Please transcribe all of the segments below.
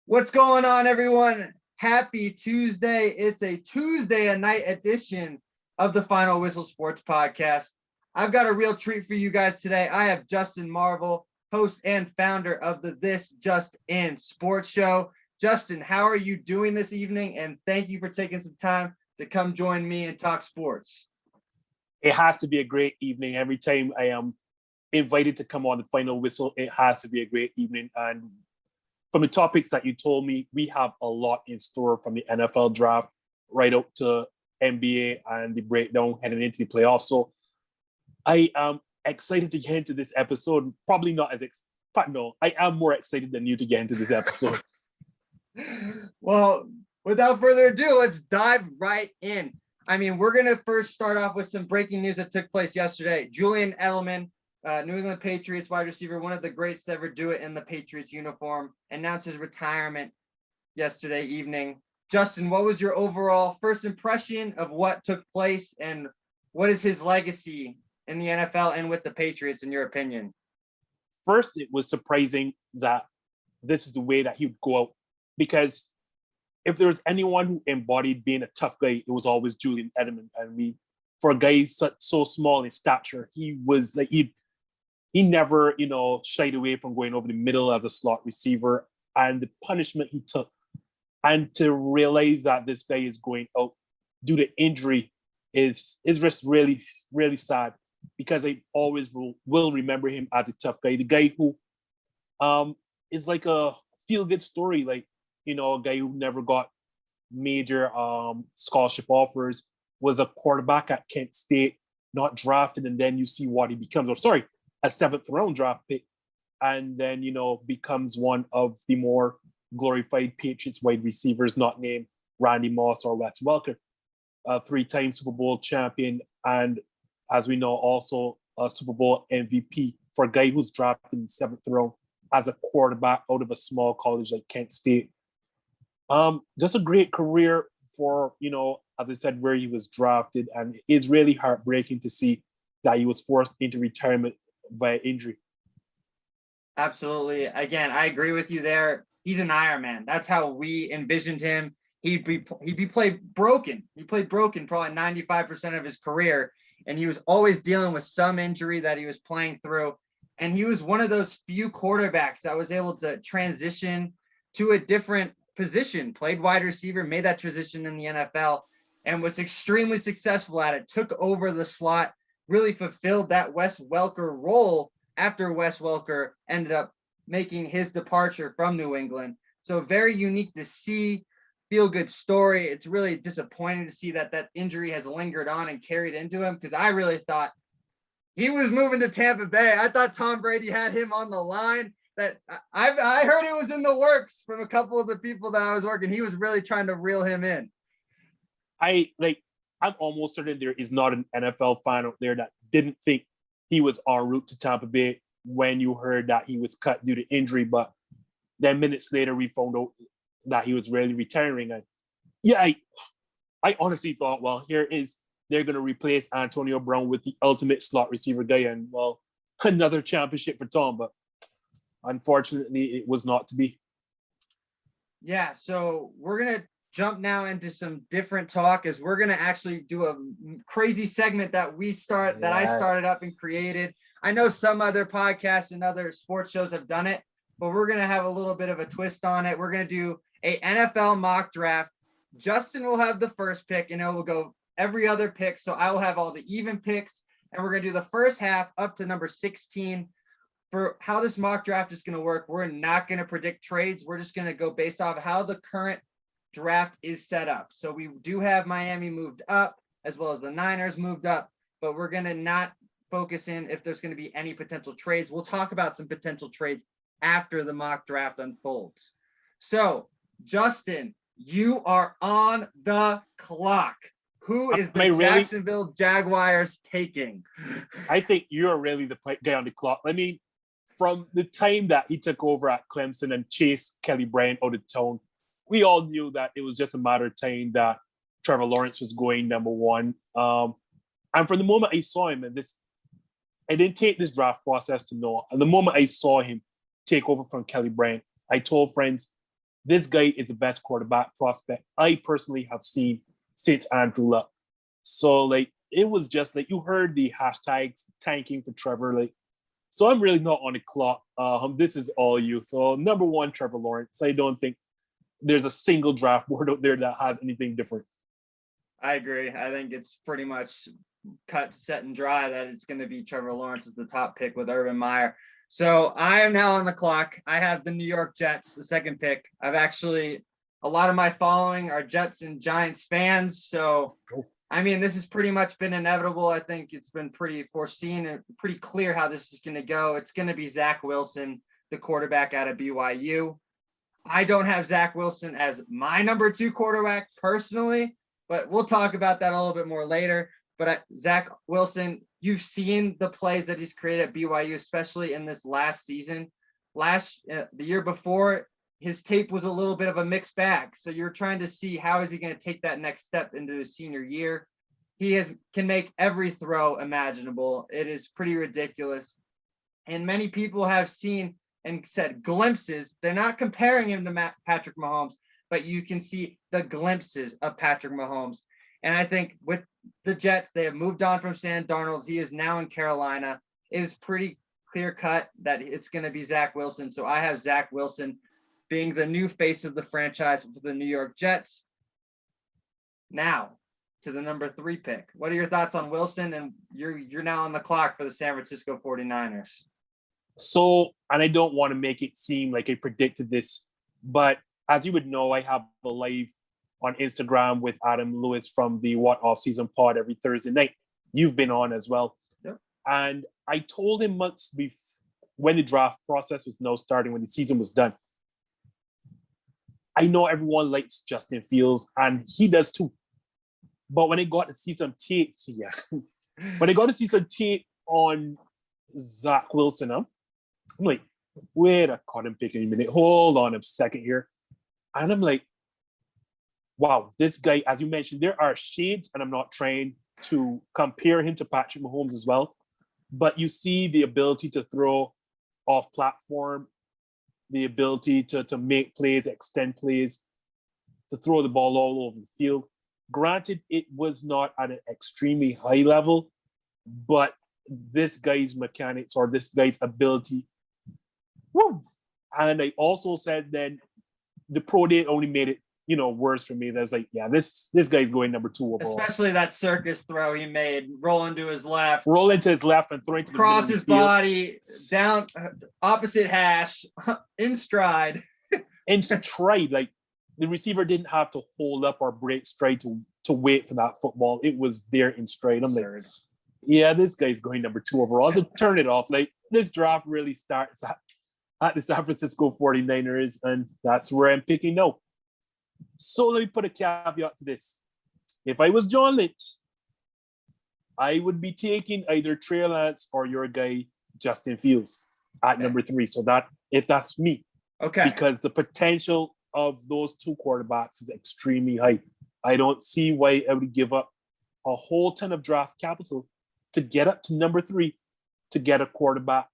What's going on, everyone? Happy Tuesday. It's a Tuesday night edition of the Final Whistle Sports Podcast. I've got a real treat for you guys today. I have Justin Marville, host and founder of the This Just In Sports Show. Justin, how are you doing this evening? And thank you for taking some time to come join me and talk sports. It has to be a great evening. Every time I am invited to come on the Final Whistle, it has to be a great evening. And from the topics that you told me, we have a lot in store from the NFL draft right up to NBA and the breakdown heading into the playoffs. So I am excited to get into this episode. Probably not as I am more excited than you to get into this episode. Well, without further ado, let's dive right in. I mean, we're going to first start off with some breaking news that took place yesterday. Julian Edelman, New England Patriots wide receiver, one of the greats to ever do it in the Patriots uniform, announced his retirement yesterday evening. Justin, what was your overall first impression of what took place, and what is his legacy in the NFL and with the Patriots, in your opinion? First, it was surprising that this is the way that he would go out, because if there was anyone who embodied being a tough guy, it was always Julian Edelman. And for a guy so small in stature, he was like, he never, shied away from going over the middle as a slot receiver, and the punishment he took. And to realize that this guy is going out due to injury is just really, really sad, because I always will remember him as a tough guy. The guy who is like a feel-good story, like, a guy who never got major scholarship offers, was a quarterback at Kent State, not drafted, and then you see what he becomes. A 7th round draft pick, and then, becomes one of the more glorified Patriots wide receivers, not named Randy Moss or Wes Welker. 3-time Super Bowl champion, and as we know, also a Super Bowl MVP for a guy who's drafted in the 7th round as a quarterback out of a small college like Kent State. Just a great career for, as I said, where he was drafted, and it's really heartbreaking to see that he was forced into retirement via injury. Absolutely. Again, I agree with you there. He's an Iron Man. That's how we envisioned him. He'd be played broken. He played broken probably 95% of his career, and he was always dealing with some injury that he was playing through. And he was one of those few quarterbacks that was able to transition to a different position, played wide receiver, made that transition in the NFL, and was extremely successful at it, took over the slot, really fulfilled that Wes Welker role after Wes Welker ended up making his departure from New England. So very unique to see, feel-good story. It's really disappointing to see that injury has lingered on and carried into him, because I really thought he was moving to Tampa Bay. I thought Tom Brady had him on the line. That I heard it was in the works from a couple of the people that I was working. He was really trying to reel him in. I'm almost certain there is not an NFL fan out there that didn't think he was en route to Tampa Bay when you heard that he was cut due to injury. But then minutes later, we found out that he was really retiring. And yeah, I honestly thought, well, they're going to replace Antonio Brown with the ultimate slot receiver guy, and, well, another championship for Tom. But unfortunately, it was not to be. Yeah, so we're going to jump now into some different talk, as we're going to actually do a crazy segment that I started up and created. I know some other podcasts and other sports shows have done it, but we're going to have a little bit of a twist on it. We're going to do a NFL mock draft. Justin will have the first pick, and it will go every other pick. So I will have all the even picks, and we're going to do the first half up to number 16. For how this mock draft is going to work, we're not going to predict trades. We're just going to go based off how the current draft is set up. So we do have Miami moved up, as well as the Niners moved up, but we're going to not focus in if there's going to be any potential trades. We'll talk about some potential trades after the mock draft unfolds. So, Justin, you are on the clock. Who is the Jacksonville Jaguars taking? I think you're really the guy on the clock. I mean, from the time that he took over at Clemson and chased Kelly Bryant out of town, we all knew that it was just a matter of time that Trevor Lawrence was going number one. And from the moment I saw him, I didn't take this draft process to know. And the moment I saw him take over from Kelly Bryant, I told friends, This guy is the best quarterback prospect I personally have seen since Andrew Luck. So, like, it was just like you heard the hashtags tanking for Trevor. Like, so I'm really not on the clock. This is all you. So, number one, Trevor Lawrence. I don't think there's a single draft board out there that has anything different. I agree. I think it's pretty much cut, set, and dry that it's going to be Trevor Lawrence as the top pick with Urban Meyer. So I am now on the clock. I have the New York Jets, the second pick. I've actually, a lot of my following are Jets and Giants fans. So, I mean, this has pretty much been inevitable. I think it's been pretty foreseen and pretty clear how this is going to go. It's going to be Zach Wilson, the quarterback out of BYU. I don't have Zach Wilson as my number 2 quarterback personally, but we'll talk about that a little bit more later. But Zach Wilson, you've seen the plays that he's created at BYU, especially in this last season. The year before, his tape was a little bit of a mixed bag. So you're trying to see how is he going to take that next step into his senior year. He can make every throw imaginable. It is pretty ridiculous. And many people have seen and said glimpses. They're not comparing him to Patrick Mahomes, but you can see the glimpses of Patrick Mahomes. And I think with the Jets, they have moved on from Sam Darnold. He is now in Carolina. It is pretty clear cut that it's going to be Zach Wilson. So I have Zach Wilson being the new face of the franchise for the New York Jets. Now to the number 3 pick. What are your thoughts on Wilson? And you're now on the clock for the San Francisco 49ers. So, and I don't want to make it seem like I predicted this, but as you would know, I have a live on Instagram with Adam Lewis from the What Offseason Pod every Thursday night. You've been on as well. Yep. And I told him months before, when the draft process was now starting, when the season was done, I know everyone likes Justin Fields, and he does too. But when I got to see some tape, when I got to see some tape on Zach Wilson, I'm like, wait a cotton picking a minute. Hold on a second here. And I'm like, wow, this guy, as you mentioned, there are shades, and I'm not trying to compare him to Patrick Mahomes as well, but you see the ability to throw off platform, the ability to make plays, extend plays, to throw the ball all over the field. Granted, it was not at an extremely high level, but this guy's mechanics or this guy's ability, woo! And I also said then the pro day only made it, worse for me. That was like, yeah, this guy's going number 2 overall. Especially that circus throw he made, roll into his left and throw into the cross his body, down opposite hash, in stride. In stride, like the receiver didn't have to hold up or break stride to wait for that football. It was there in stride. I'm like, yeah, this guy's going number 2 overall. So turn it off. Like, this draft really starts at the San Francisco 49ers, and that's where I'm picking now. So let me put a caveat to this. If I was John Lynch, I would be taking either Trey Lance or your guy, Justin Fields, at number 3. So if that's me. Okay. Because the potential of those 2 quarterbacks is extremely high. I don't see why I would give up a whole ton of draft capital to get up to number 3 to get a quarterback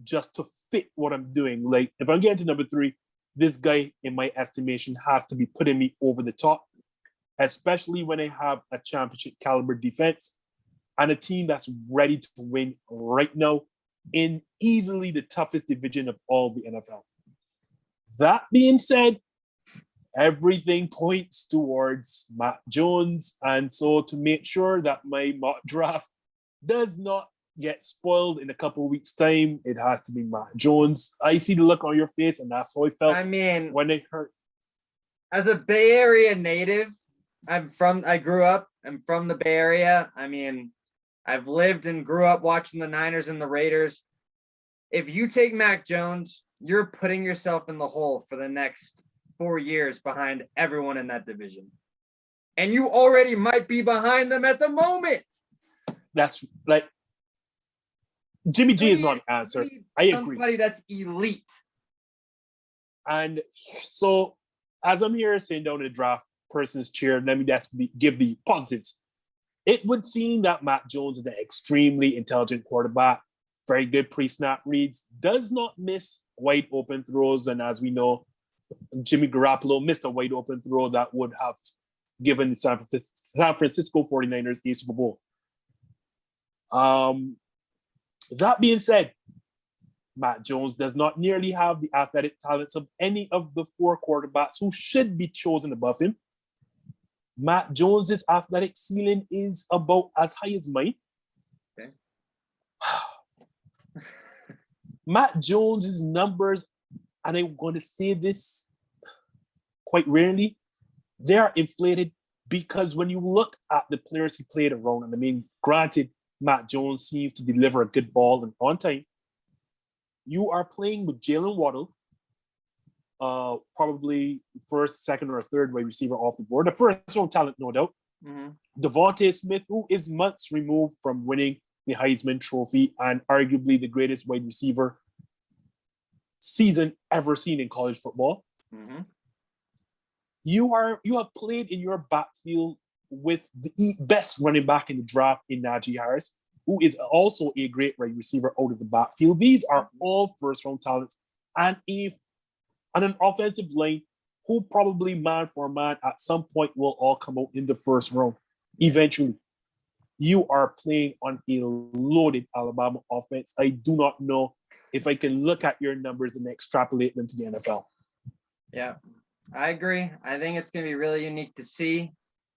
just to fit what I'm doing. Like, if I'm getting to number 3, this guy, in my estimation, has to be putting me over the top, especially when I have a championship caliber defense and a team that's ready to win right now in easily the toughest division of all the NFL. That being said, everything points towards Matt Jones. And so to make sure that my mock draft does not get spoiled in a couple of weeks' time, it has to be Matt Jones. I see the look on your face, and that's how I felt. I mean, when I heard. As a Bay Area native, I'm from the Bay Area. I mean, I've lived and grew up watching the Niners and the Raiders. If you take Mac Jones, you're putting yourself in the hole for the next 4 years behind everyone in that division. And you already might be behind them at the moment. That's like, Jimmy G is not an answer. I agree. Somebody that's elite. And so, as I'm here sitting down in the draft person's chair, let me give the positives. It would seem that Matt Jones is an extremely intelligent quarterback, very good pre-snap reads, does not miss wide open throws, and as we know, Jimmy Garoppolo missed a wide open throw that would have given the San Francisco 49ers a Super Bowl. That being said, Matt Jones does not nearly have the athletic talents of any of the four quarterbacks who should be chosen above him. Matt Jones's athletic ceiling is about as high as mine. Okay. Matt Jones's numbers, and I'm going to say this quite rarely, they are inflated because when you look at the players he played around, and I mean, granted, Matt Jones seems to deliver a good ball and on time. You are playing with Jalen Waddle, probably first, second, or third wide receiver off the board. The first round talent, no doubt. Mm-hmm. Devonta Smith, who is months removed from winning the Heisman Trophy and arguably the greatest wide receiver season ever seen in college football. Mm-hmm. You have played in your backfield with the best running back in the draft in Najee Harris, who is also a great wide receiver out of the backfield. These are all first-round talents. And an offensive line who probably man for man at some point will all come out in the first round. Eventually, you are playing on a loaded Alabama offense. I do not know if I can look at your numbers and extrapolate them to the NFL. Yeah, I agree. I think it's going to be really unique to see.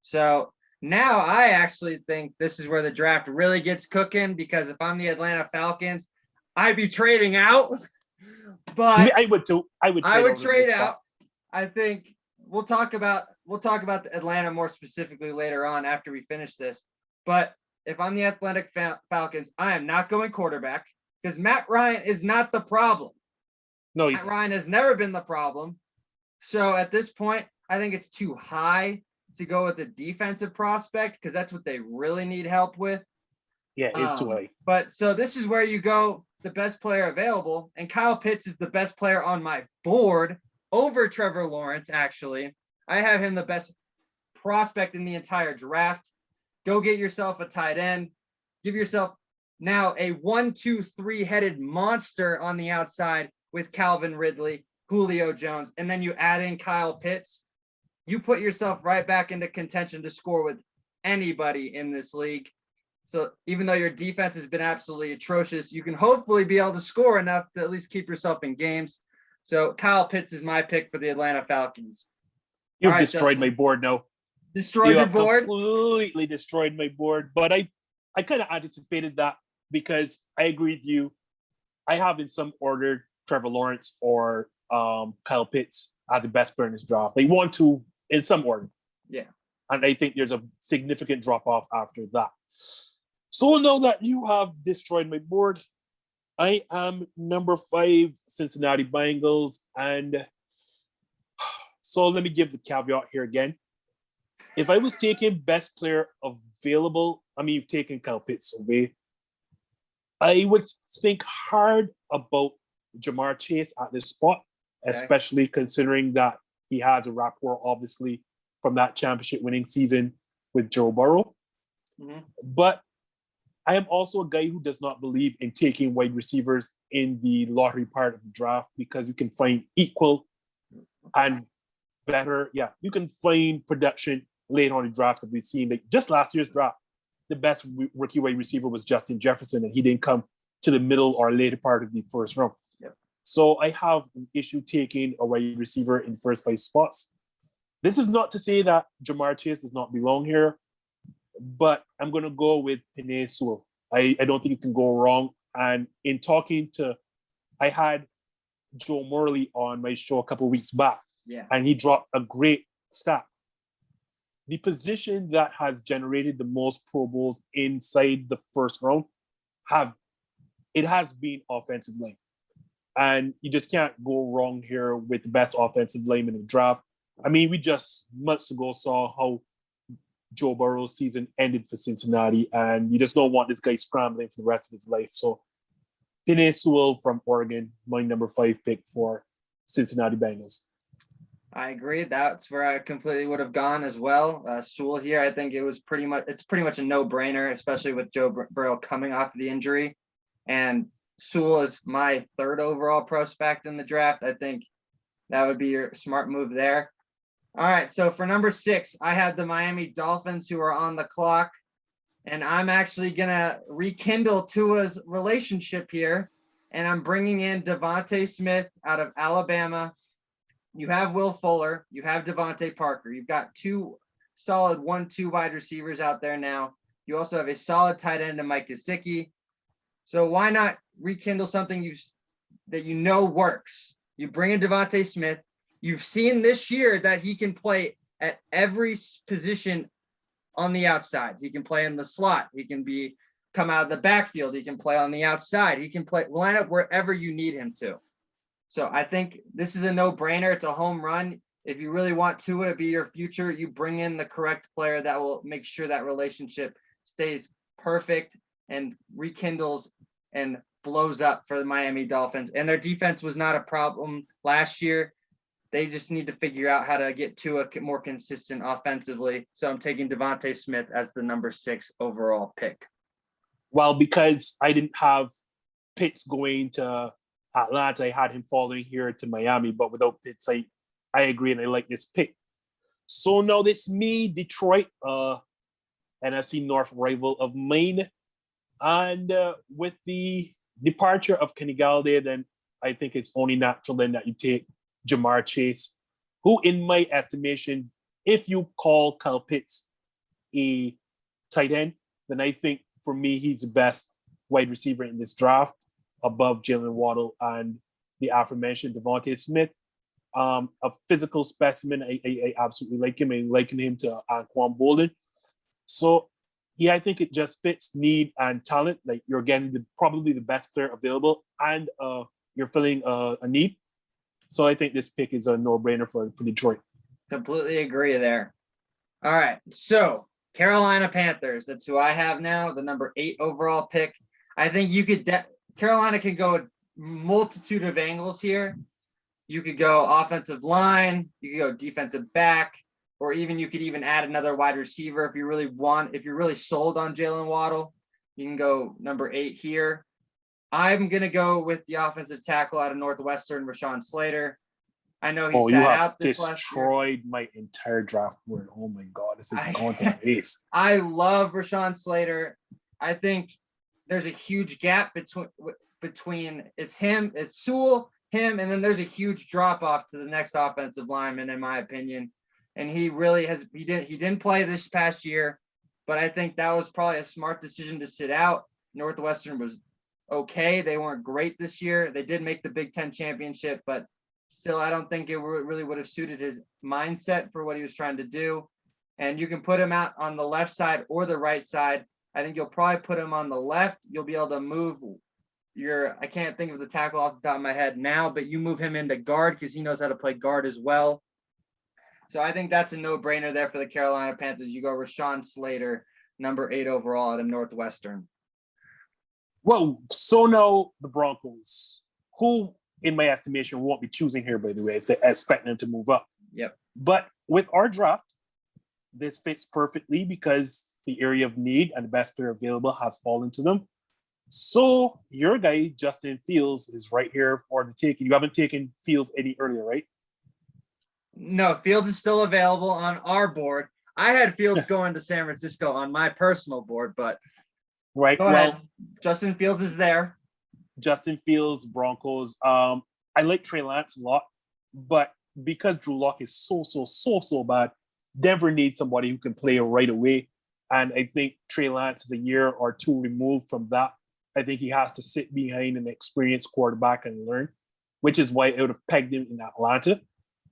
So now I actually think this is where the draft really gets cooking, because if I'm the Atlanta Falcons, I'd be trading out. But I would too. I would trade out. I think we'll talk about the Atlanta more specifically later on after we finish this. But if I'm the Athletic Falcons, I am not going quarterback, because Matt Ryan is not the problem. No, Matt Ryan has never been the problem. So at this point, I think it's too high to go with the defensive prospect, because that's what they really need help with. Yeah, it's too high. But so this is where you go the best player available, and Kyle Pitts is the best player on my board over Trevor Lawrence. Actually, I have him the best prospect in the entire draft. Go get yourself a tight end. Give yourself now a 1-2-3 headed monster on the outside with Calvin Ridley, Julio Jones, and then you add in Kyle Pitts. You put yourself right back into contention to score with anybody in this league. So even though your defense has been absolutely atrocious, you can hopefully be able to score enough to at least keep yourself in games. So Kyle Pitts is my pick for the Atlanta Falcons. You've destroyed my board now. Destroyed your board? Completely destroyed my board. But I kind of anticipated that, because I agree with you. I have in some order Trevor Lawrence or Kyle Pitts as the best player in this draft. They want to in some order. Yeah. And I think there's a significant drop-off after that. So now that you have destroyed my board, I am number 5, Cincinnati Bengals. And so let me give the caveat here again. If I was taking best player available, I mean, you've taken Kyle Pitts away, I would think hard about Jamar Chase at this spot, especially considering that he has a rapport, obviously, from that championship winning season with Joe Burrow. Mm-hmm. But I am also a guy who does not believe in taking wide receivers in the lottery part of the draft, because you can find equal and better. Yeah, you can find production late on in the draft that we've seen. Like just last year's draft, the best rookie wide receiver was Justin Jefferson, and he didn't come to the middle or later part of the first round. Yep. So I have an issue taking a wide receiver in the first 5 spots. This is not to say that Jamar Chase does not belong here, but I'm going to go with Penei Sewell. I don't think you can go wrong. And in talking to, I had Joe Murray on my show a couple of weeks back, and he dropped a great stat. The position that has generated the most Pro Bowls inside the first round has been offensive line. And you just can't go wrong here with the best offensive lineman in the draft. I mean, we just months ago saw how Joe Burrow's season ended for Cincinnati, and you just don't want this guy scrambling for the rest of his life. So Penei Sewell from Oregon, my number 5 pick for Cincinnati Bengals. I agree. That's where I completely would have gone as well. Sewell here, I think it's pretty much a no-brainer, especially with Joe Burrow coming off of the injury. And Sewell is my 3rd overall prospect in the draft. I think, That would be your smart move there. All right. So for number 6, I have the Miami Dolphins, who are on the clock. And I'm actually going to rekindle Tua's relationship here. And I'm bringing in Devonta Smith out of Alabama. You have Will Fuller. You have Devontae Parker. You've got 2 solid 1-2 wide receivers out there now. You also have a solid tight end in Mike Gesicki. So why not rekindle something that you know works? You bring in Devonta Smith. You've seen this year that he can play at every position on the outside. He can play in the slot. He can come out of the backfield. He can play on the outside. He can line up wherever you need him to. So I think this is a no-brainer. It's a home run. If you really want Tua to be your future, you bring in the correct player that will make sure that relationship stays perfect and rekindles and blows up for the Miami Dolphins. And their defense was not a problem last year. They just need to figure out how to get Tua more consistent offensively. So I'm taking Devonta Smith as the number 6 overall pick. Well, because I didn't have Pitts going to Atlanta, I had him falling here to Miami. But without Pitts, I agree, and I like this pick. So now it's me, Detroit, NFC North rival of Maine. And with the departure of Kenny Galladay, then I think it's only natural then that you take Jamar Chase, who in my estimation, if you call Kyle Pitts a tight end, then I think for me, he's the best wide receiver in this draft, above Jalen Waddle and the aforementioned Devonta Smith. A physical specimen, I absolutely like him. I liken him to Anquan Bolden. So yeah, I think it just fits need and talent. Like, you're getting probably the best player available, and you're filling a need. So I think this pick is a no-brainer for Detroit. Completely agree there. All right. So Carolina Panthers, that's who I have now, the number 8 overall pick. I think Carolina can go a multitude of angles here. You could go offensive line, you could go defensive back, or you could even add another wide receiver if you're really sold on Jalen Waddle. You can go number 8 here. I'm going to go with the offensive tackle out of Northwestern, Rashawn Slater. I know he sat out this last year. Destroyed my entire draft board. Oh my God, this is going to base. I love Rashawn Slater. I think there's a huge gap between it's Sewell, him, and then there's a huge drop off to the next offensive lineman, in my opinion. And he really he didn't play this past year, but I think that was probably a smart decision to sit out. Northwestern was okay. They weren't great this year. They did make the Big Ten championship, but still, I don't think it really would have suited his mindset for what he was trying to do. And you can put him out on the left side or the right side. I think you'll probably put him on the left. You'll be able to move I can't think of the tackle off the top of my head now, but you move him into guard because he knows how to play guard as well. So I think that's a no-brainer there for the Carolina Panthers. You go Rashawn Slater, number 8 overall out of Northwestern. Well, so now the Broncos, who in my estimation won't be choosing here, by the way, if they expect them to move up. Yep. But with our draft, this fits perfectly because the area of need and the best player available has fallen to them. So your guy, Justin Fields, is right here for the taking. You haven't taken Fields any earlier, right? No, Fields is still available on our board. I had Fields going to San Francisco on my personal board, but right. Go ahead. Justin Fields is there. Justin Fields, Broncos. I like Trey Lance a lot, but because Drew Lock is so bad, Denver needs somebody who can play right away. And I think Trey Lance is a year or two removed from that. I think he has to sit behind an experienced quarterback and learn, which is why I would have pegged him in Atlanta.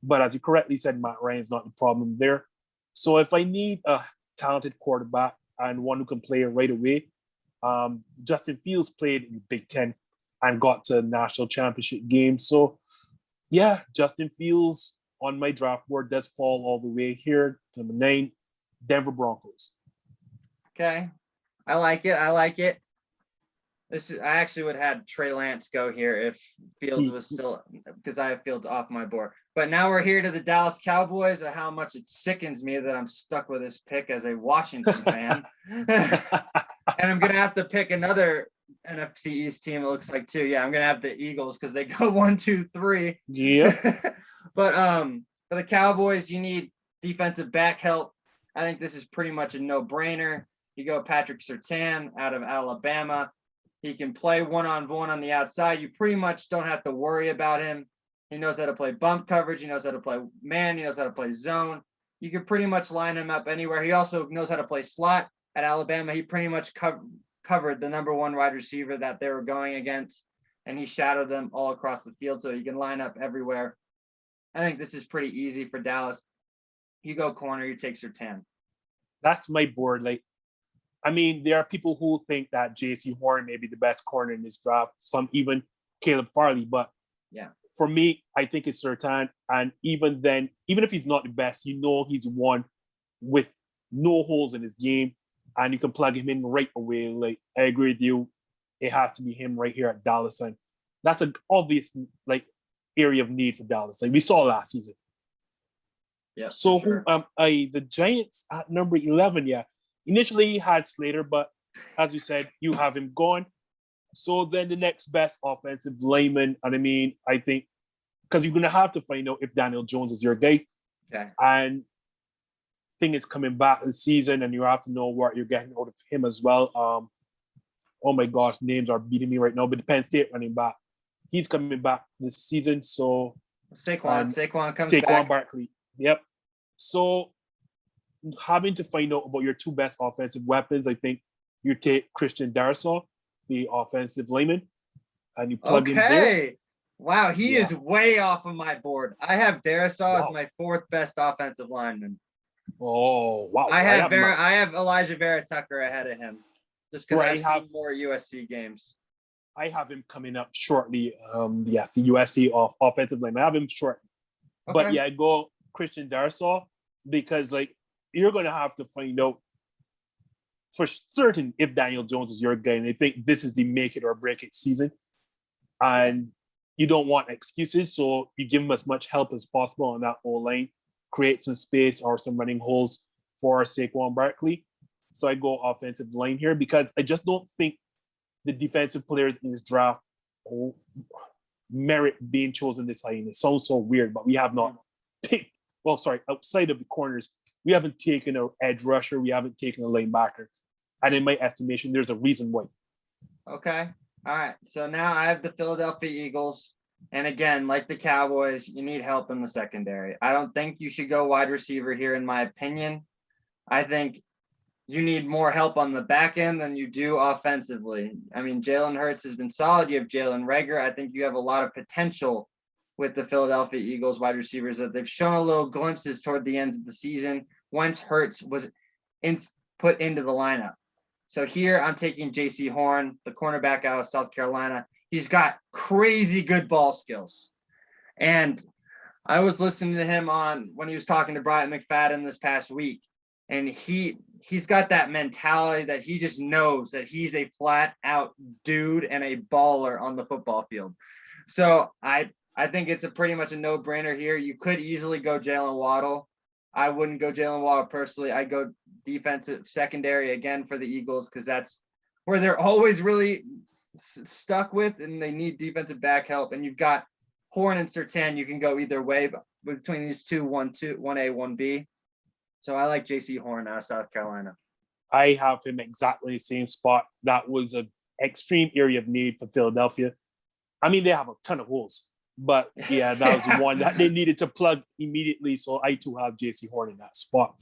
But as you correctly said, Matt Ryan's not the problem there. So if I need a talented quarterback and one who can play right away, Justin Fields played in the Big Ten and got to national championship games. So yeah, Justin Fields on my draft board does fall all the way here to number 9, Denver Broncos. Okay. I like it. I actually would have had Trey Lance go here if Fields was still, because I have Fields off my board. But now we're here to the Dallas Cowboys, and how much it sickens me that I'm stuck with this pick as a Washington fan. And I'm going to have to pick another NFC East team, it looks like too. Yeah, I'm gonna have the Eagles because they go 1, 2, 3. Yeah. But for the Cowboys, you need defensive back help. I think this is pretty much a no-brainer. You go Patrick Surtain out of Alabama. He can play one-on-one on the outside. You pretty much don't have to worry about him. He knows how to play bump coverage. He knows how to play man. He knows how to play zone. You can pretty much line him up anywhere. He also knows how to play slot. At Alabama, he pretty much covered the number one wide receiver that they were going against, and he shadowed them all across the field, so he can line up everywhere. I think this is pretty easy for Dallas. You go corner, you take Surtain. That's my board. Like, I mean, there are people who think that J.C. Horn may be the best corner in this draft. Some even Caleb Farley, but yeah, for me, I think it's Surtain. And even then, even if he's not the best, you know he's one with no holes in his game, and you can plug him in right away. Like, I agree with you. It has to be him right here at Dallas, and that's an obvious like area of need for Dallas. Like we saw last season. Yeah. So sure. the Giants at number 11, yeah. Initially had Slater, but as you said, you have him gone. So then the next best offensive lineman, and I mean, I think because you're gonna have to find out if Daniel Jones is your guy. Okay. And thing is coming back this season, and you have to know what you're getting out of him as well. Oh my gosh, names are beating me right now, but the Penn State running back, he's coming back this season. So Saquon comes back. Saquon Barkley. Yep. So having to find out about your two best offensive weapons, I think you take Christian Darrisaw, the offensive lineman, and you plug him there. Wow, he is way off of my board. I have Darrisaw as my fourth best offensive lineman. Oh wow! I have Elijah Vera Tucker ahead of him, just because I have more USC games. I have him coming up shortly. The USC offensive lineman. I have him short, but yeah, I go Christian Darrisaw because like you're gonna have to find out for certain if Daniel Jones is your guy, and I think this is the make it or break it season, and you don't want excuses, so you give him as much help as possible on that whole line, create some space or some running holes for Saquon Barkley. So I go offensive line here because I just don't think the defensive players in this draft merit being chosen this high. And it sounds so weird, but we have not picked, outside of the corners, we haven't taken an edge rusher, we haven't taken a linebacker. And in my estimation, there's a reason why. Okay. All right. So now I have the Philadelphia Eagles. And again, like the Cowboys, you need help in the secondary. I don't think you should go wide receiver here, in my opinion. I think you need more help on the back end than you do offensively. I mean, Jalen Hurts has been solid. You have Jalen Reagor. I think you have a lot of potential with the Philadelphia Eagles wide receivers that they've shown a little glimpses toward the end of the season once Hurts was put into the lineup. So here I'm taking J.C. Horn, the cornerback out of South Carolina. He's got crazy good ball skills. And I was listening to him when he was talking to Bryant McFadden this past week. And he's got that mentality that he just knows that he's a flat out dude and a baller on the football field. So I think it's pretty much a no-brainer here. You could easily go Jalen Waddle. I wouldn't go Jalen Waddle personally. I go defensive secondary again for the Eagles because that's where they're always really stuck with, and they need defensive back help. And you've got Horn and Surtain. You can go either way between these two, 1A, 1B. So I like J.C. Horn out of South Carolina. I have him exactly the same spot. That was an extreme area of need for Philadelphia. I mean, they have a ton of holes. But yeah, that was one that they needed to plug immediately. So I too have J.C. Horn in that spot.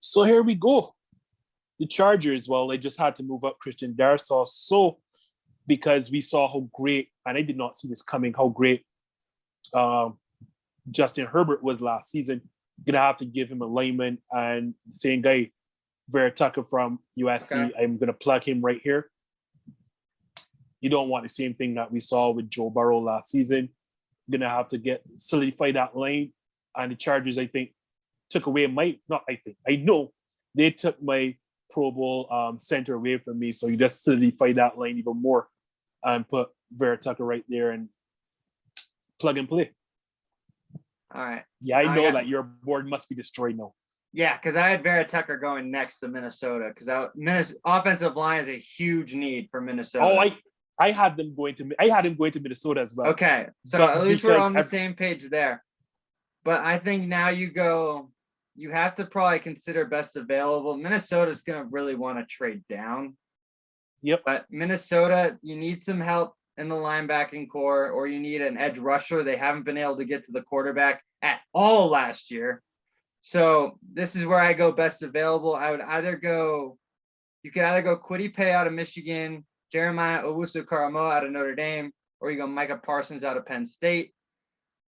So here we go. The Chargers, well, they just had to move up Christian Darrisaw. So because we saw how great, and I did not see this coming, how great Justin Herbert was last season. Gonna have to give him a lineman, and the same guy, Vera Tucker from USC. Okay. I'm gonna plug him right here. You don't want the same thing that we saw with Joe Burrow last season. You're gonna have to solidify that line. And the Chargers, I think, took away I know they took my Pro Bowl center away from me. So you just solidify that line even more and put Vera Tucker right there and plug and play. All right. Yeah, I know that your board must be destroyed now. Yeah, because I had Vera Tucker going next to Minnesota because offensive line is a huge need for Minnesota. Oh, I had him going to Minnesota as well. Okay, so But at least we're on the same page there. But I think now you have to probably consider best available. Minnesota's going to really want to trade down. Yep. But Minnesota, you need some help in the linebacking core, or you need an edge rusher. They haven't been able to get to the quarterback at all last year. So this is where I go best available. You could either go Kwity Paye out of Michigan, Jeremiah Owusu-Koramoah out of Notre Dame, or you go Micah Parsons out of Penn State.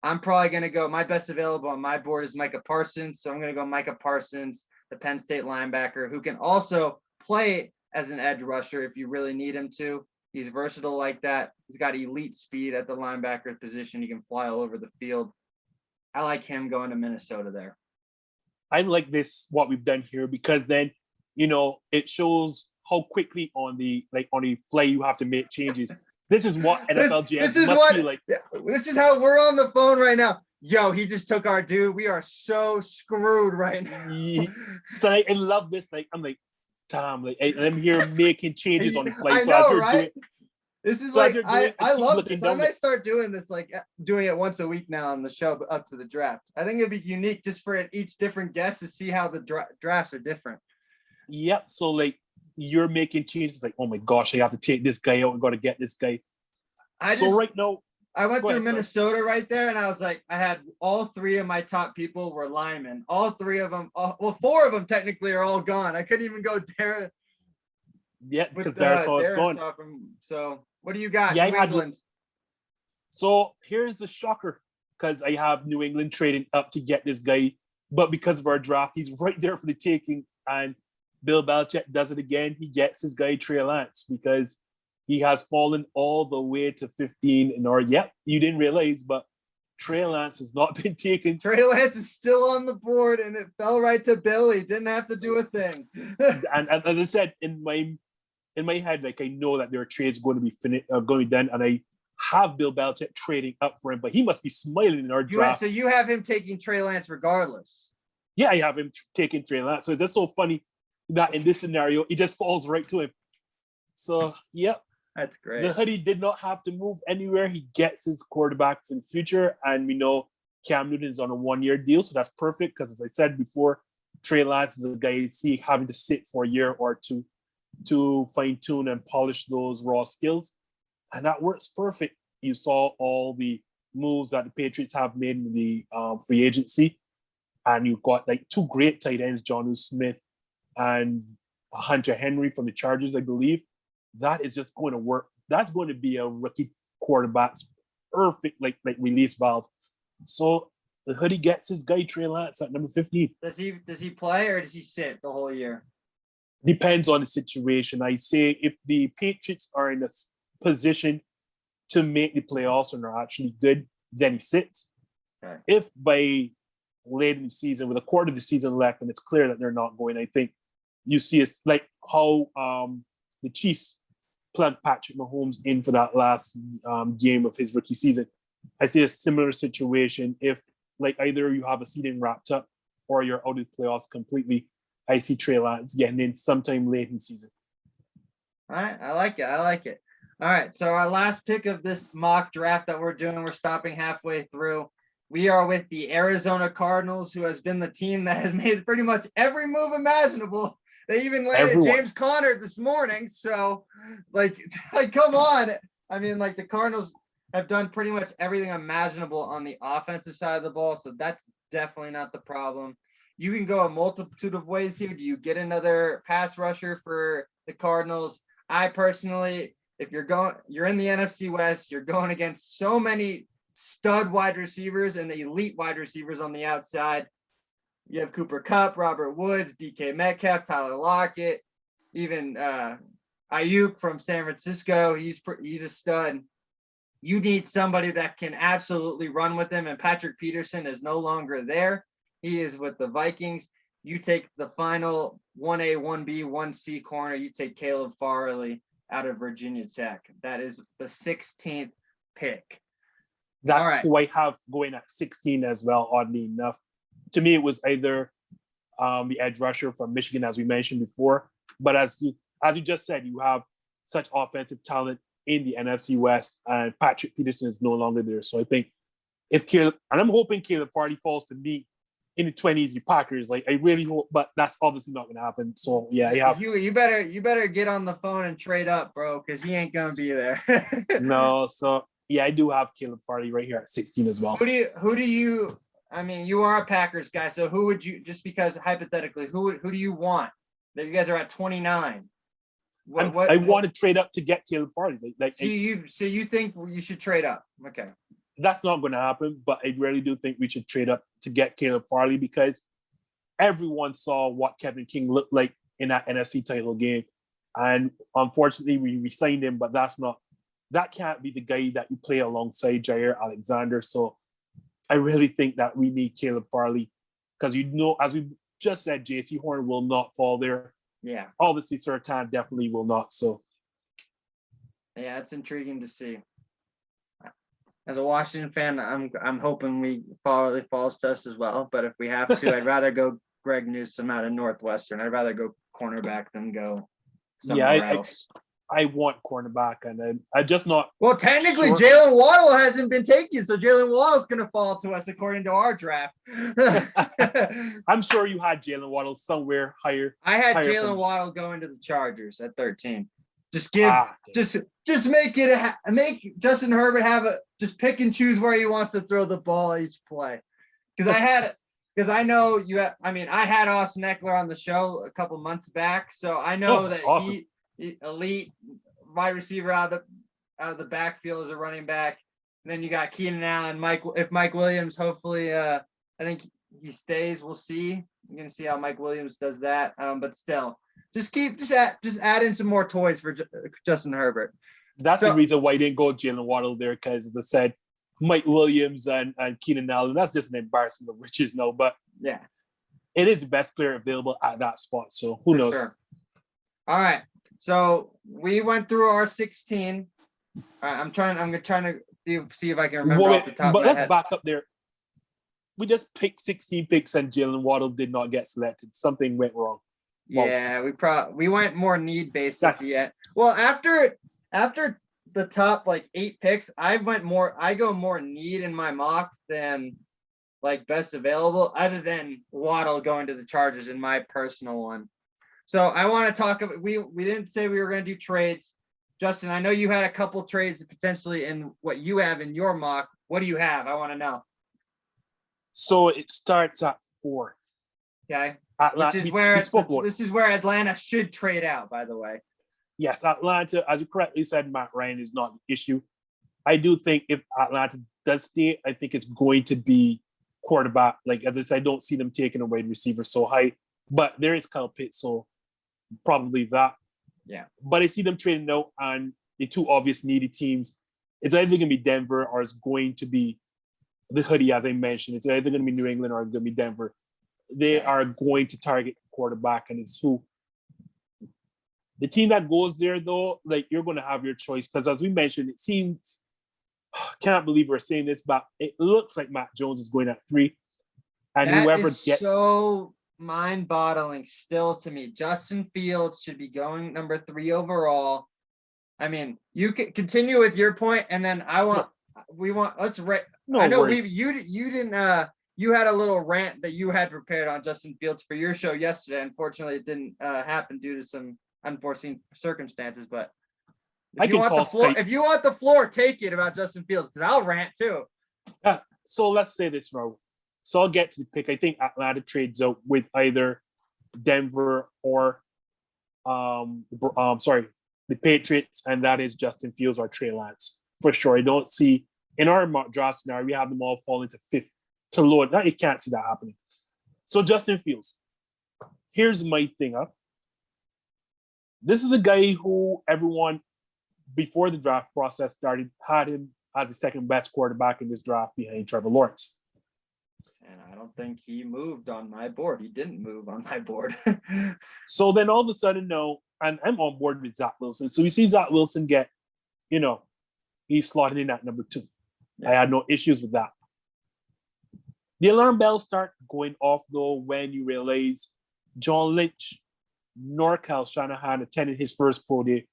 I'm probably going to go, my best available on my board is Micah Parsons. So I'm going to go Micah Parsons, the Penn State linebacker, who can also play as an edge rusher if you really need him to. He's versatile like that. He's got elite speed at the linebacker position. He can fly all over the field. I like him going to Minnesota there. I like what we've done here, because then, it shows how quickly on the fly you have to make changes. This is what NFL GMs must feel like. This is how we're on the phone right now. Yo, he just took our dude. We are so screwed right now. So I love this. I'm like, Tom, I'm here making changes on the fly. I know, right? This is I love this. I might start doing this, doing it once a week now on the show up to the draft. I think it'd be unique just for each different guest to see how the drafts are different. Yep. So you're making changes oh my gosh, I have to take this guy out and got to get this guy. Right now, I went through Minnesota right there, and I was like, I had all three of my top people were linemen. All three of them, four of them technically are all gone. I couldn't even go Darren. Yeah, because Darisaw is gone. So what do you got? Yeah, New England. So here's the shocker, because I have New England trading up to get this guy, but because of our draft, he's right there for the taking, and Bill Belichick does it again. He gets his guy Trey Lance, because he has fallen all the way to 15. You didn't realize, but Trey Lance has not been taken. Trey Lance is still on the board, and it fell right to Billy. Didn't have to do a thing. And as I said, in my head, I know that there are trades going to be going to be done, and I have Bill Belichick trading up for him, but he must be smiling in our draft. So you have him taking Trey Lance regardless. Yeah, I have him taking Trey Lance. So it's just so funny that in this scenario, he just falls right to him. So, yep. That's great. The hoodie did not have to move anywhere. He gets his quarterback for the future. And we know Cam Newton is on a 1-year deal. So that's perfect, because as I said before, Trey Lance is a guy you see having to sit for a year or two to fine-tune and polish those raw skills. And that works perfect. You saw all the moves that the Patriots have made in the free agency. And you've got two great tight ends, Jonnu Smith and Hunter Henry from the Chargers, I believe. That is just going to work. That's going to be a rookie quarterback's perfect release valve. So the hoodie gets his guy Trey Lance at number 15. Does he play, or does he sit the whole year? Depends on the situation. I say if the Patriots are in a position to make the playoffs and are actually good, then he sits. Okay. If by late in the season, with a quarter of the season left, and it's clear that they're not going, I think you see it's like how the Chiefs plugged Patrick Mahomes in for that last game of his rookie season. I see a similar situation if either you have a season wrapped up or you're out of the playoffs completely. I see Trey Lance getting in sometime late in the season. All right, I like it. All right, so our last pick of this mock draft that we're doing, we're stopping halfway through. We are with the Arizona Cardinals, who has been the team that has made pretty much every move imaginable. They even landed James Conner this morning. So, come on. I mean, the Cardinals have done pretty much everything imaginable on the offensive side of the ball. So that's definitely not the problem. You can go a multitude of ways here. Do you get another pass rusher for the Cardinals? I personally, if you're in the NFC West, you're going against so many stud wide receivers and elite wide receivers on the outside. You have Cooper Kupp, Robert Woods, DK Metcalf, Tyler Lockett, even Ayuk from San Francisco. He's a stud. You need somebody that can absolutely run with him, and Patrick Peterson is no longer there. He is with the Vikings. You take the final 1A, 1B, 1C corner. You take Caleb Farley out of Virginia Tech. That is the 16th pick. That's who I have going at 16 as well, oddly enough. To me, it was either the edge rusher from Michigan, as we mentioned before. But as you just said, you have such offensive talent in the NFC West, and Patrick Peterson is no longer there. So I think if Caleb, and I'm hoping Caleb Farley falls to me in the 20s, the Packers, like I really hope, but that's obviously not going to happen. So yeah, you better get on the phone and trade up, bro, because he ain't gonna be there. No, so yeah, I do have Caleb Farley right here at 16 as well. Who do you? I mean, you are a Packers guy, so who would you? Just because hypothetically, who do you want? That you guys are at 29. I want to trade up to get Caleb Farley. So you think you should trade up? Okay. That's not going to happen, but I really do think we should trade up to get Caleb Farley because everyone saw what Kevin King looked like in that NFC title game. And unfortunately, we re-signed him, but that can't be the guy that you play alongside Jair Alexander. So I really think that we need Caleb Farley because, as we just said, JC Horn will not fall there. Yeah. Obviously, Surtain definitely will not. So yeah, it's intriguing to see. As a Washington fan, I'm hoping it falls to us as well. But if we have to, I'd rather go Greg Newsome out of Northwestern. I'd rather go cornerback than go somewhere else. I want cornerback, and I just not. Well, technically, sure. Jalen Waddle hasn't been taken, so Jalen Waddle's going to fall to us according to our draft. I'm sure you had Jalen Waddle somewhere higher. I had Jalen Waddle going to the Chargers at 13. Just make Justin Herbert just pick and choose where he wants to throw the ball each play. Because I know you have. I mean, I had Austin Eckler on the show a couple months back, so I know that awesome. He elite wide receiver out of the backfield as a running back. And then you got Keenan Allen, If Mike Williams, hopefully, I think he stays. We'll see. We're gonna see how Mike Williams does that. But still, just add in some more toys for Justin Herbert. That's the reason why he didn't go Jalen Waddle there, because as I said, Mike Williams and Keenan Allen, that's just an embarrassment of riches now. But yeah, it is the best player available at that spot. So who knows? Sure. All right. So we went through our 16. I'm trying to see if I can remember off the top of my head. But let's back up there. We just picked 16 picks and Jalen Waddle did not get selected. Something went wrong. Yeah, we went more need based at the end. Well, after the top 8 picks, I go more need in my mock than best available, other than Waddle going to the Chargers in my personal one. So I want to talk about, we didn't say we were going to do trades. Justin, I know you had a couple trades potentially in what you have in your mock. What do you have? I want to know. So it starts at 4. Okay. This is where Atlanta should trade out, by the way. Yes, Atlanta, as you correctly said, Matt Ryan is not the issue. I do think if Atlanta does stay, I think it's going to be quarterback. As I said, I don't see them taking a wide receiver so high, but there is Kyle Pitts, so probably that. Yeah. But I see them trading out on the 2 obvious needy teams. It's either going to be Denver or it's going to be the hoodie, as I mentioned. It's either going to be New England or it's going to be Denver. They are going to target quarterback, and it's who. The team that goes there, though, you're going to have your choice because, as we mentioned, it seems, can't believe we're saying this, but it looks like Matt Jones is going at 3. And whoever gets. So mind-boggling still to me. Justin Fields should be going number 3 overall. I mean, you can continue with your point, and then let's rate. No I know worries. you didn't. You had a little rant that you had prepared on Justin Fields for your show yesterday. Unfortunately, it didn't happen due to some unforeseen circumstances. But if you want the floor, take it about Justin Fields, because I'll rant too. So let's say this, Raul. So I'll get to the pick. I think Atlanta trades out with either Denver or the Patriots, and that is Justin Fields or Trey Lance for sure. I don't see in our mock draft scenario we have them all falling to 5th to lower. Now you can't see that happening. So Justin Fields. Here's my thing up. This is the guy who everyone before the draft process started had him as the second best quarterback in this draft behind Trevor Lawrence. And I don't think he moved on my board. He didn't move on my board. So then all of a sudden, no, and I'm on board with Zach Wilson. So we see Zach Wilson get, he's slotted in at number 2. Yeah. I had no issues with that. The alarm bells start going off, though, when you realize John Lynch, NorCal Shanahan, attended his first pro day.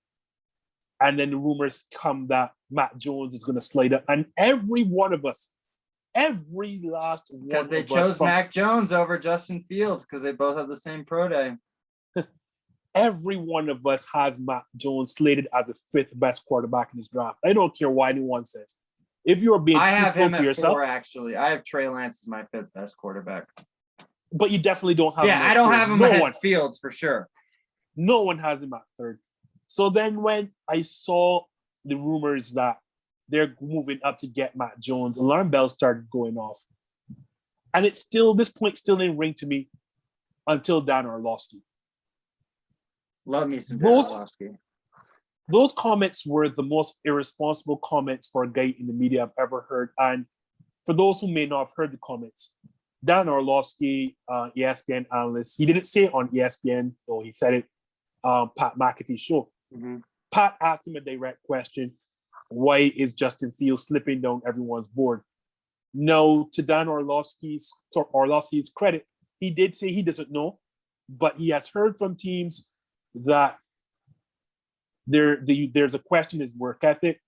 And then the rumors come that Matt Jones is going to slide up. And every one of us, every last one of us. Because they chose Mac Jones over Justin Fields because they both have the same pro day. Every one of us has Matt Jones slated as the fifth best quarterback in this draft. I don't care what anyone says. If you're being I have him to at yourself, 4, actually. I have Trey Lance as my fifth best quarterback. But you definitely don't have him. Yeah, I don't have him ahead of Fields for sure. No one has him at third. So then when I saw the rumors that they're moving up to get Matt Jones, alarm bells started going off. And it's still, this point still didn't ring to me until Dan Orlovsky. Love me some Dan Orlovsky. Those comments were the most irresponsible comments for a guy in the media I've ever heard. And for those who may not have heard the comments, Dan Orlovsky, ESPN analyst, he didn't say it on ESPN, though he said it Pat McAfee's show. Mm-hmm. Pat asked him a direct question: why is Justin Fields slipping down everyone's board? No, to Dan Orlovsky's credit, he did say he doesn't know, but he has heard from teams that there's a question his work ethic.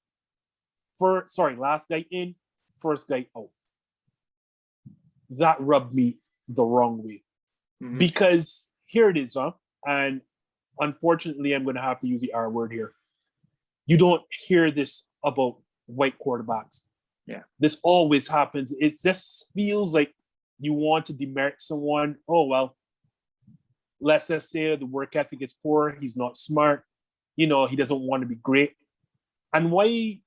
Last guy in, first guy out. That rubbed me the wrong way. Mm-hmm. Because here it is, and unfortunately, I'm going to have to use the R word here. You don't hear this about white quarterbacks. Yeah. This always happens. It just feels like you want to demerit someone. Oh, well, let's just say the work ethic is poor. He's not smart. He doesn't want to be great. And why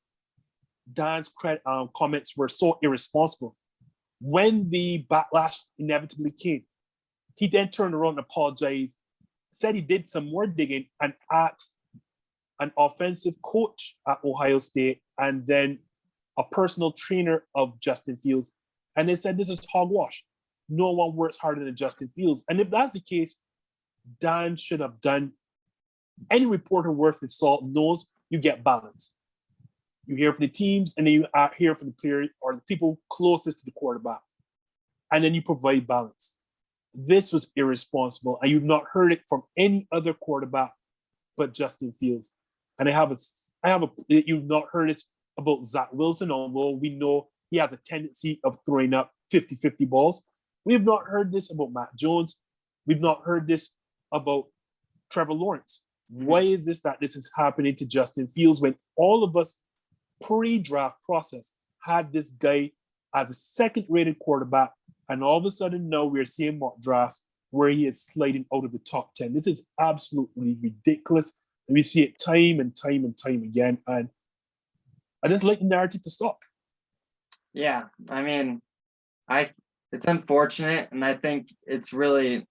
Dan's comments were so irresponsible. When the backlash inevitably came, he then turned around and apologized, said he did some more digging, and asked an offensive coach at Ohio State and then a personal trainer of Justin Fields. And they said this is hogwash. No one works harder than Justin Fields. And if that's the case, Dan should have done. Any reporter worth his salt knows you get balance. You hear from the teams, and then you hear from the player or the people closest to the quarterback. And then you provide balance. This was irresponsible, and you've not heard it from any other quarterback but Justin Fields. And you've not heard it about Zach Wilson, although we know he has a tendency of throwing up 50-50 balls. We have not heard this about Matt Jones. We've not heard this about Trevor Lawrence. Why is this that this is happening to Justin Fields when all of us pre-draft process had this guy as a second-rated quarterback, and all of a sudden now we're seeing mock drafts where he is sliding out of the top 10. This is absolutely ridiculous. And we see it time and time and time again. And I just like the narrative to stop. Yeah, I mean, it's unfortunate, and I think it's really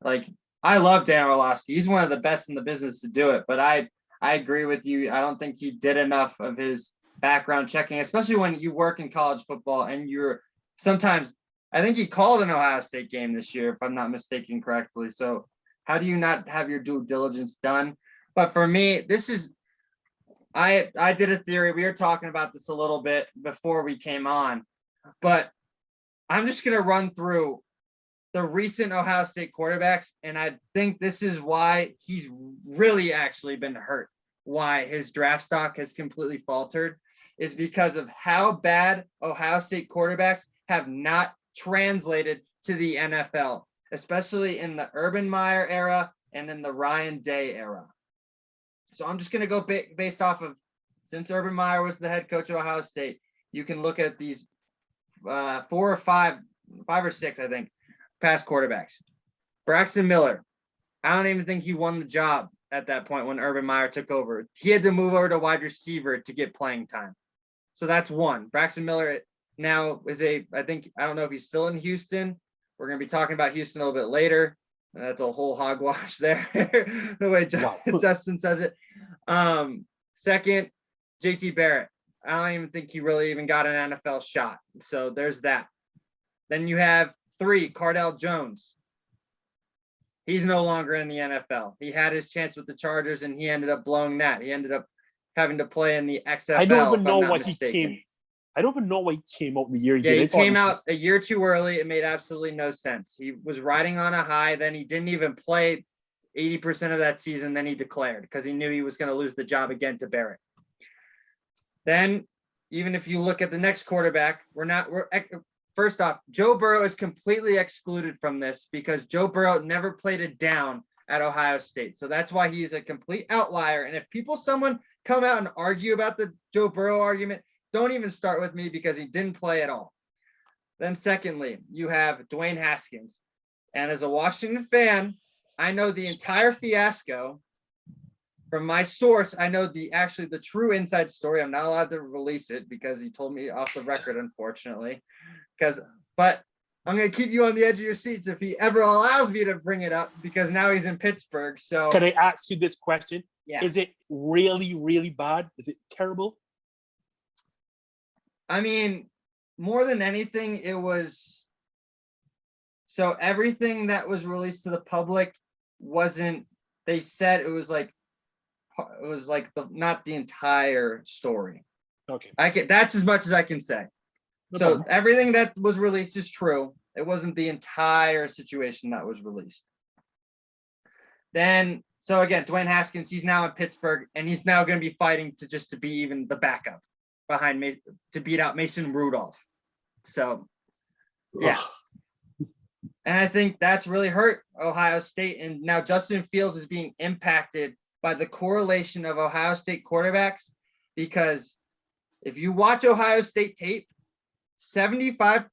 like I love Dan Orlovsky. He's one of the best in the business to do it, but I agree with you. I don't think he did enough of his background checking, especially when you work in college football and you're sometimes. I think he called an Ohio State game this year, if I'm not mistaken correctly. So how do you not have your due diligence done? But for me, this is I did a theory. We were talking about this a little bit before we came on, but I'm just going to run through the recent Ohio State quarterbacks, and I think this is why he's really actually been hurt, why his draft stock has completely faltered, is because of how bad Ohio State quarterbacks have not translated to the NFL, especially in the Urban Meyer era and in the Ryan Day era. So I'm just going to go based off of, since Urban Meyer was the head coach of Ohio State, you can look at these 5 or 6, I think, past quarterbacks. Braxton Miller, I don't even think he won the job at that point when Urban Meyer took over. He had to move over to wide receiver to get playing time. So that's one. Braxton Miller now is I don't know if he's still in Houston. We're going to be talking about Houston a little bit later. That's a whole hogwash there, the way Justin says it. Second, JT Barrett. I don't even think he really even got an NFL shot. So there's that. Then you have 3, Cardel Jones. He's no longer in the NFL. He had his chance with the Chargers, and he ended up blowing that. He ended up having to play in the XFL. I don't even know what he came. I don't even know why he came out in the year he Yeah, did. he came out a year too early. It made absolutely no sense. He was riding on a high. Then he didn't even play 80% of that season. Then he declared because he knew he was going to lose the job again to Barrett. Then, even if you look at the next quarterback, first off, Joe Burrow is completely excluded from this because Joe Burrow never played it down at Ohio State. So that's why he's a complete outlier. And if someone come out and argue about the Joe Burrow argument, don't even start with me because he didn't play at all. Then secondly, you have Dwayne Haskins. And as a Washington fan, I know the entire fiasco. From my source, I know the true inside story. I'm not allowed to release it because he told me off the record, unfortunately. But I'm going to keep you on the edge of your seats if he ever allows me to bring it up because now he's in Pittsburgh. So can I ask you this question? Yeah. Is it really, really bad? Is it terrible? I mean, more than anything, it was. So everything that was released to the public wasn't. They said it was like not the entire story. Okay. That's as much as I can say. No So problem. everything that was released is true. It wasn't the entire situation that was released. Then, so again, Dwayne Haskins, he's now in Pittsburgh, and he's now going to be fighting to be even the backup behind me to beat out Mason Rudolph. So, yeah. Ugh. And I think that's really hurt Ohio State. And now Justin Fields is being impacted by the correlation of Ohio State quarterbacks, because if you watch Ohio State tape, 75,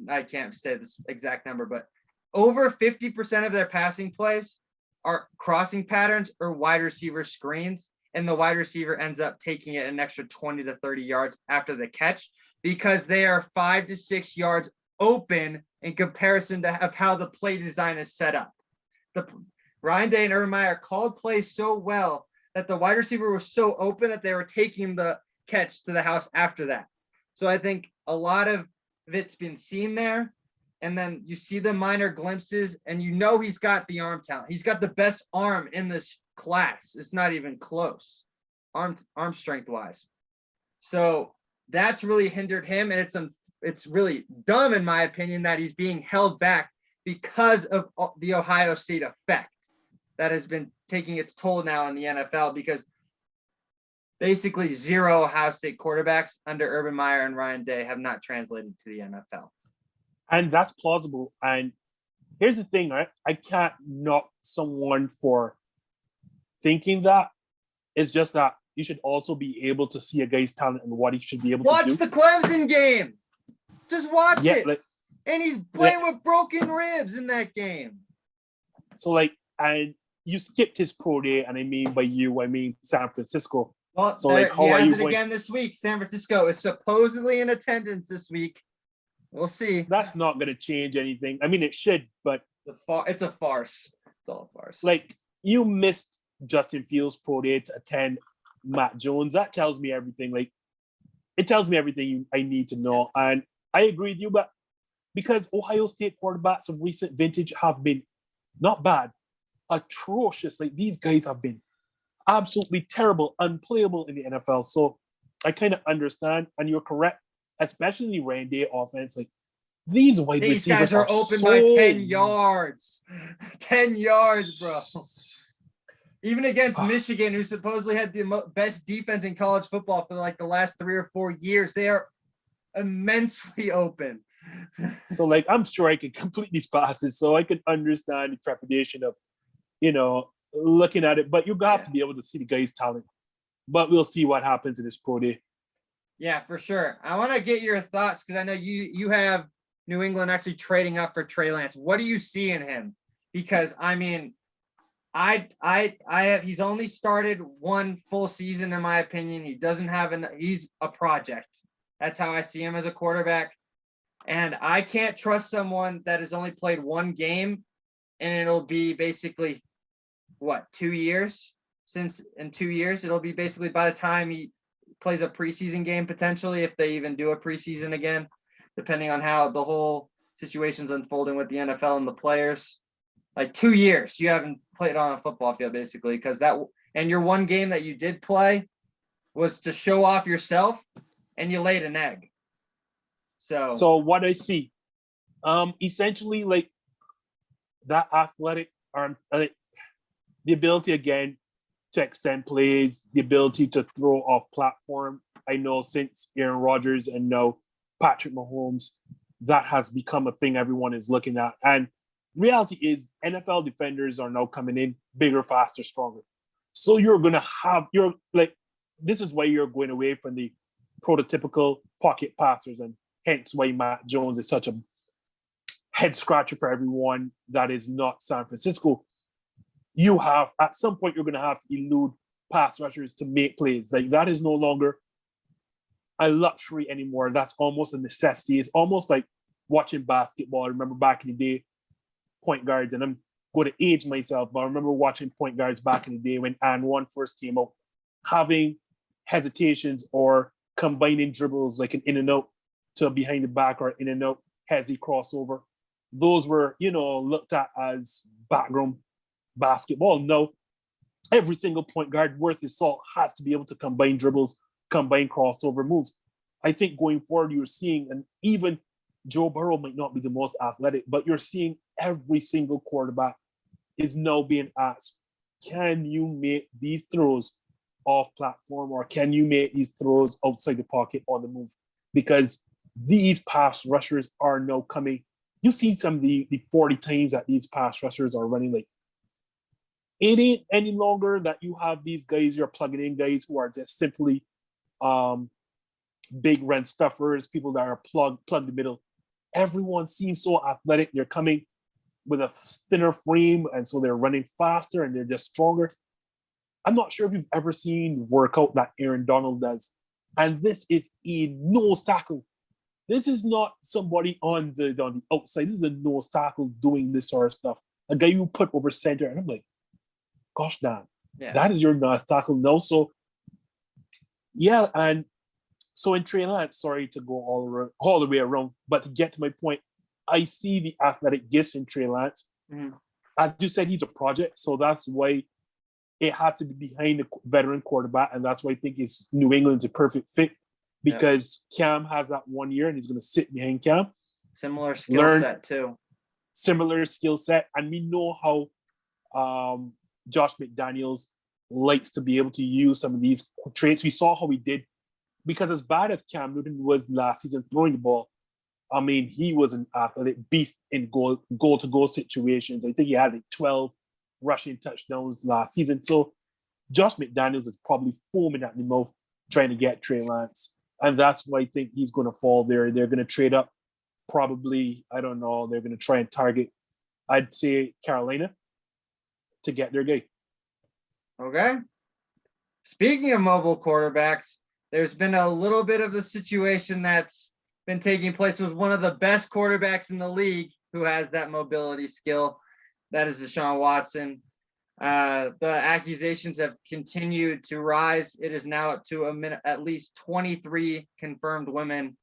I can't say this exact number, but over 50% of their passing plays are crossing patterns or wide receiver screens. And the wide receiver ends up taking it an extra 20 to 30 yards after the catch because they are 5 to 6 yards open in comparison to how the play design is set up. Ryan Day and Urban Meyer called plays so well that the wide receiver was so open that they were taking the catch to the house after that. So I think a lot of it's been seen there. And then you see the minor glimpses and he's got the arm talent. He's got the best arm in this class. It's not even close, arm strength wise. So that's really hindered him. And it's really dumb, in my opinion, that he's being held back because of the Ohio State effect that has been taking its toll now in the NFL, because basically zero Ohio State quarterbacks under Urban Meyer and Ryan Day have not translated to the NFL. And that's plausible. And here's the thing, right? I can't knock someone for thinking that. It's just that you should also be able to see a guy's talent and what he should be able to do. Watch the Clemson game. Just watch it. And he's playing with broken ribs in that game. So, and you skipped his pro day, and I mean San Francisco. Well, so how are you going again this week? San Francisco is supposedly in attendance this week. We'll see. That's not going to change anything. I mean, it should, but it's a farce. It's all a farce. You missed Justin Fields' pro day to attend Matt Jones. That tells me everything. It tells me everything I need to know. And I agree with you, but because Ohio State quarterbacks of recent vintage have been not bad, atrocious. These guys have been absolutely terrible, unplayable in the NFL. So I kind of understand, and you're correct, especially the Ryan Day offense. These wide receivers guys are open by 10 yards. 10 yards, bro. Even against Michigan, who supposedly had the best defense in college football for the last 3 or 4 years, they are immensely open. So I'm sure I could complete these passes, so I could understand the trepidation of, looking at it. But you have to be able to see the guy's talent. But we'll see what happens in this pro day. Yeah, for sure. I want to get your thoughts because I know you have New England actually trading up for Trey Lance. What do you see in him? Because I mean, he's only started one full season in my opinion. He doesn't have he's a project. That's how I see him as a quarterback. And I can't trust someone that has only played one game, and it'll be basically 2 years? Since in 2 years, it'll be basically by the time he plays a preseason game, potentially, if they even do a preseason again, depending on how the whole situation's unfolding with the NFL and the players. 2 years you haven't played on a football field, basically, and your one game that you did play was to show off yourself, and you laid an egg. So what I see, essentially like that athletic arm, the ability again to extend plays, the ability to throw off platform. I know since Aaron Rodgers and now Patrick Mahomes, that has become a thing everyone is looking at. And reality is NFL defenders are now coming in bigger, faster, stronger. So you're going to have, this is why you're going away from the prototypical pocket passers, and hence why Matt Jones is such a head scratcher for everyone that is not San Francisco. You have, at some point, you're going to have to elude pass rushers to make plays. Like, that is no longer a luxury anymore. That's almost a necessity. It's almost like watching basketball. I remember back in the day, point guards, and I'm going to age myself, but I remember watching point guards back in the day when and one first came out, having hesitations or combining dribbles like an in and out to behind the back or in and out hezzy crossover. Those were, looked at as background basketball. No, every single point guard worth his salt has to be able to combine dribbles, combine crossover moves. I think going forward, you're seeing, and even Joe Burrow might not be the most athletic, but you're seeing every single quarterback is now being asked, can you make these throws off platform, or can you make these throws outside the pocket on the move? Because these pass rushers are now coming. You see some of the 40 times that these pass rushers are running. Like, it ain't any longer that you have these guys, you're plugging in guys who are just simply big run stuffers, people that are plug the middle. Everyone seems so athletic. They're coming with a thinner frame, and so they're running faster and they're just stronger. I'm not sure if you've ever seen the workout that Aaron Donald does. And this is a nose tackle. This is not somebody on the outside. This is a nose tackle doing this sort of stuff. A guy you put over center. And I'm like, gosh damn, that is your nose tackle now. So, yeah, and so in Trey Lance, sorry to go all the way around, but to get to my point, I see the athletic gifts in Trey Lance. Mm-hmm. As you said, he's a project, so that's why it has to be behind a veteran quarterback, and that's why I think New England's a perfect fit, because Cam has that 1 year, and he's going to sit behind Cam. Similar skill set, too. Similar skill set, and we know how Josh McDaniels likes to be able to use some of these traits. We saw how he did, because as bad as Cam Newton was last season throwing the ball, I mean, he was an athletic beast in goal-to-goal situations. I think he had 12 rushing touchdowns last season. So Josh McDaniels is probably foaming at the mouth trying to get Trey Lance. And that's why I think he's going to fall there. They're going to trade up probably, I don't know, they're going to try and target, I'd say, Carolina to get their guy. Okay. Speaking of mobile quarterbacks, there's been a little bit of the situation that's been taking place with one of the best quarterbacks in the league who has that mobility skill. That is Deshaun Watson. The accusations have continued to rise. It is now up to at least 23 confirmed women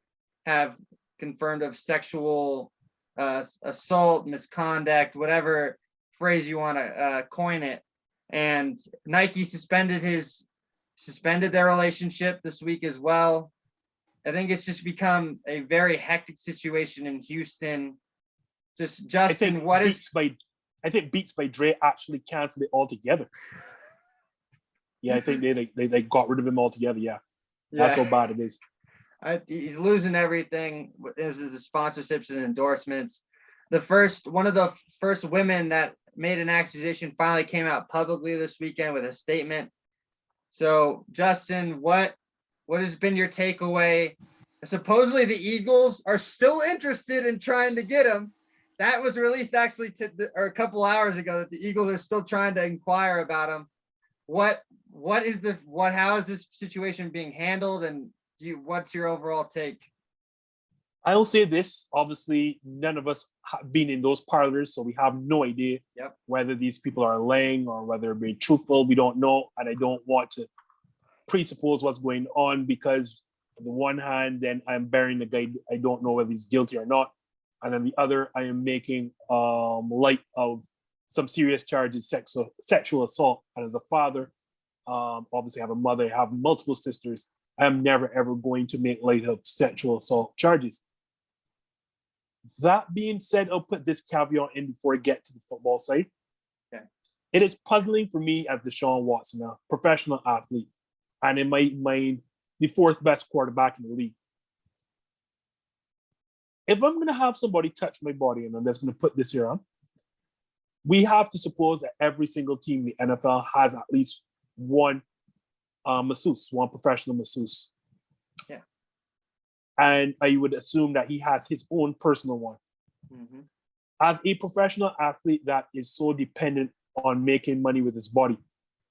have confirmed of sexual assault, misconduct, whatever phrase you want to coin it. And Nike suspended their relationship this week as well. I think it's just become a very hectic situation in Houston. Just Justin, I think Beats by Dre actually canceled it altogether. Yeah, I think they got rid of him altogether. Yeah. That's how bad it is. He's losing everything. There's the sponsorships and endorsements. One of the first women that made an accusation finally came out publicly this weekend with a statement. So, Justin, what has been your takeaway? Supposedly the Eagles are still interested in trying to get him. That was released actually a couple hours ago, that the Eagles are still trying to inquire about him. How is this situation being handled, and what's your overall take? I'll say this, obviously none of us have been in those parlors, so we have no idea whether these people are lying or whether they're being truthful. We don't know, and I don't want to presuppose what's going on, because on the one hand, then I'm burying the guy. I don't know whether he's guilty or not. And on the other, I am making light of some serious charges, sexual assault. And as a father, obviously I have a mother, I have multiple sisters. I'm never, ever going to make light of sexual assault charges. That being said, I'll put this caveat in before I get to the football side. Okay. It is puzzling for me as Deshaun Watson, a professional athlete, and in my mind, the fourth best quarterback in the league. If I'm going to have somebody touch my body, and I'm just going to put this here on, we have to suppose that every single team in the NFL has at least one masseuse, one professional masseuse. Yeah. And I would assume that he has his own personal one. Mm-hmm. As a professional athlete that is so dependent on making money with his body,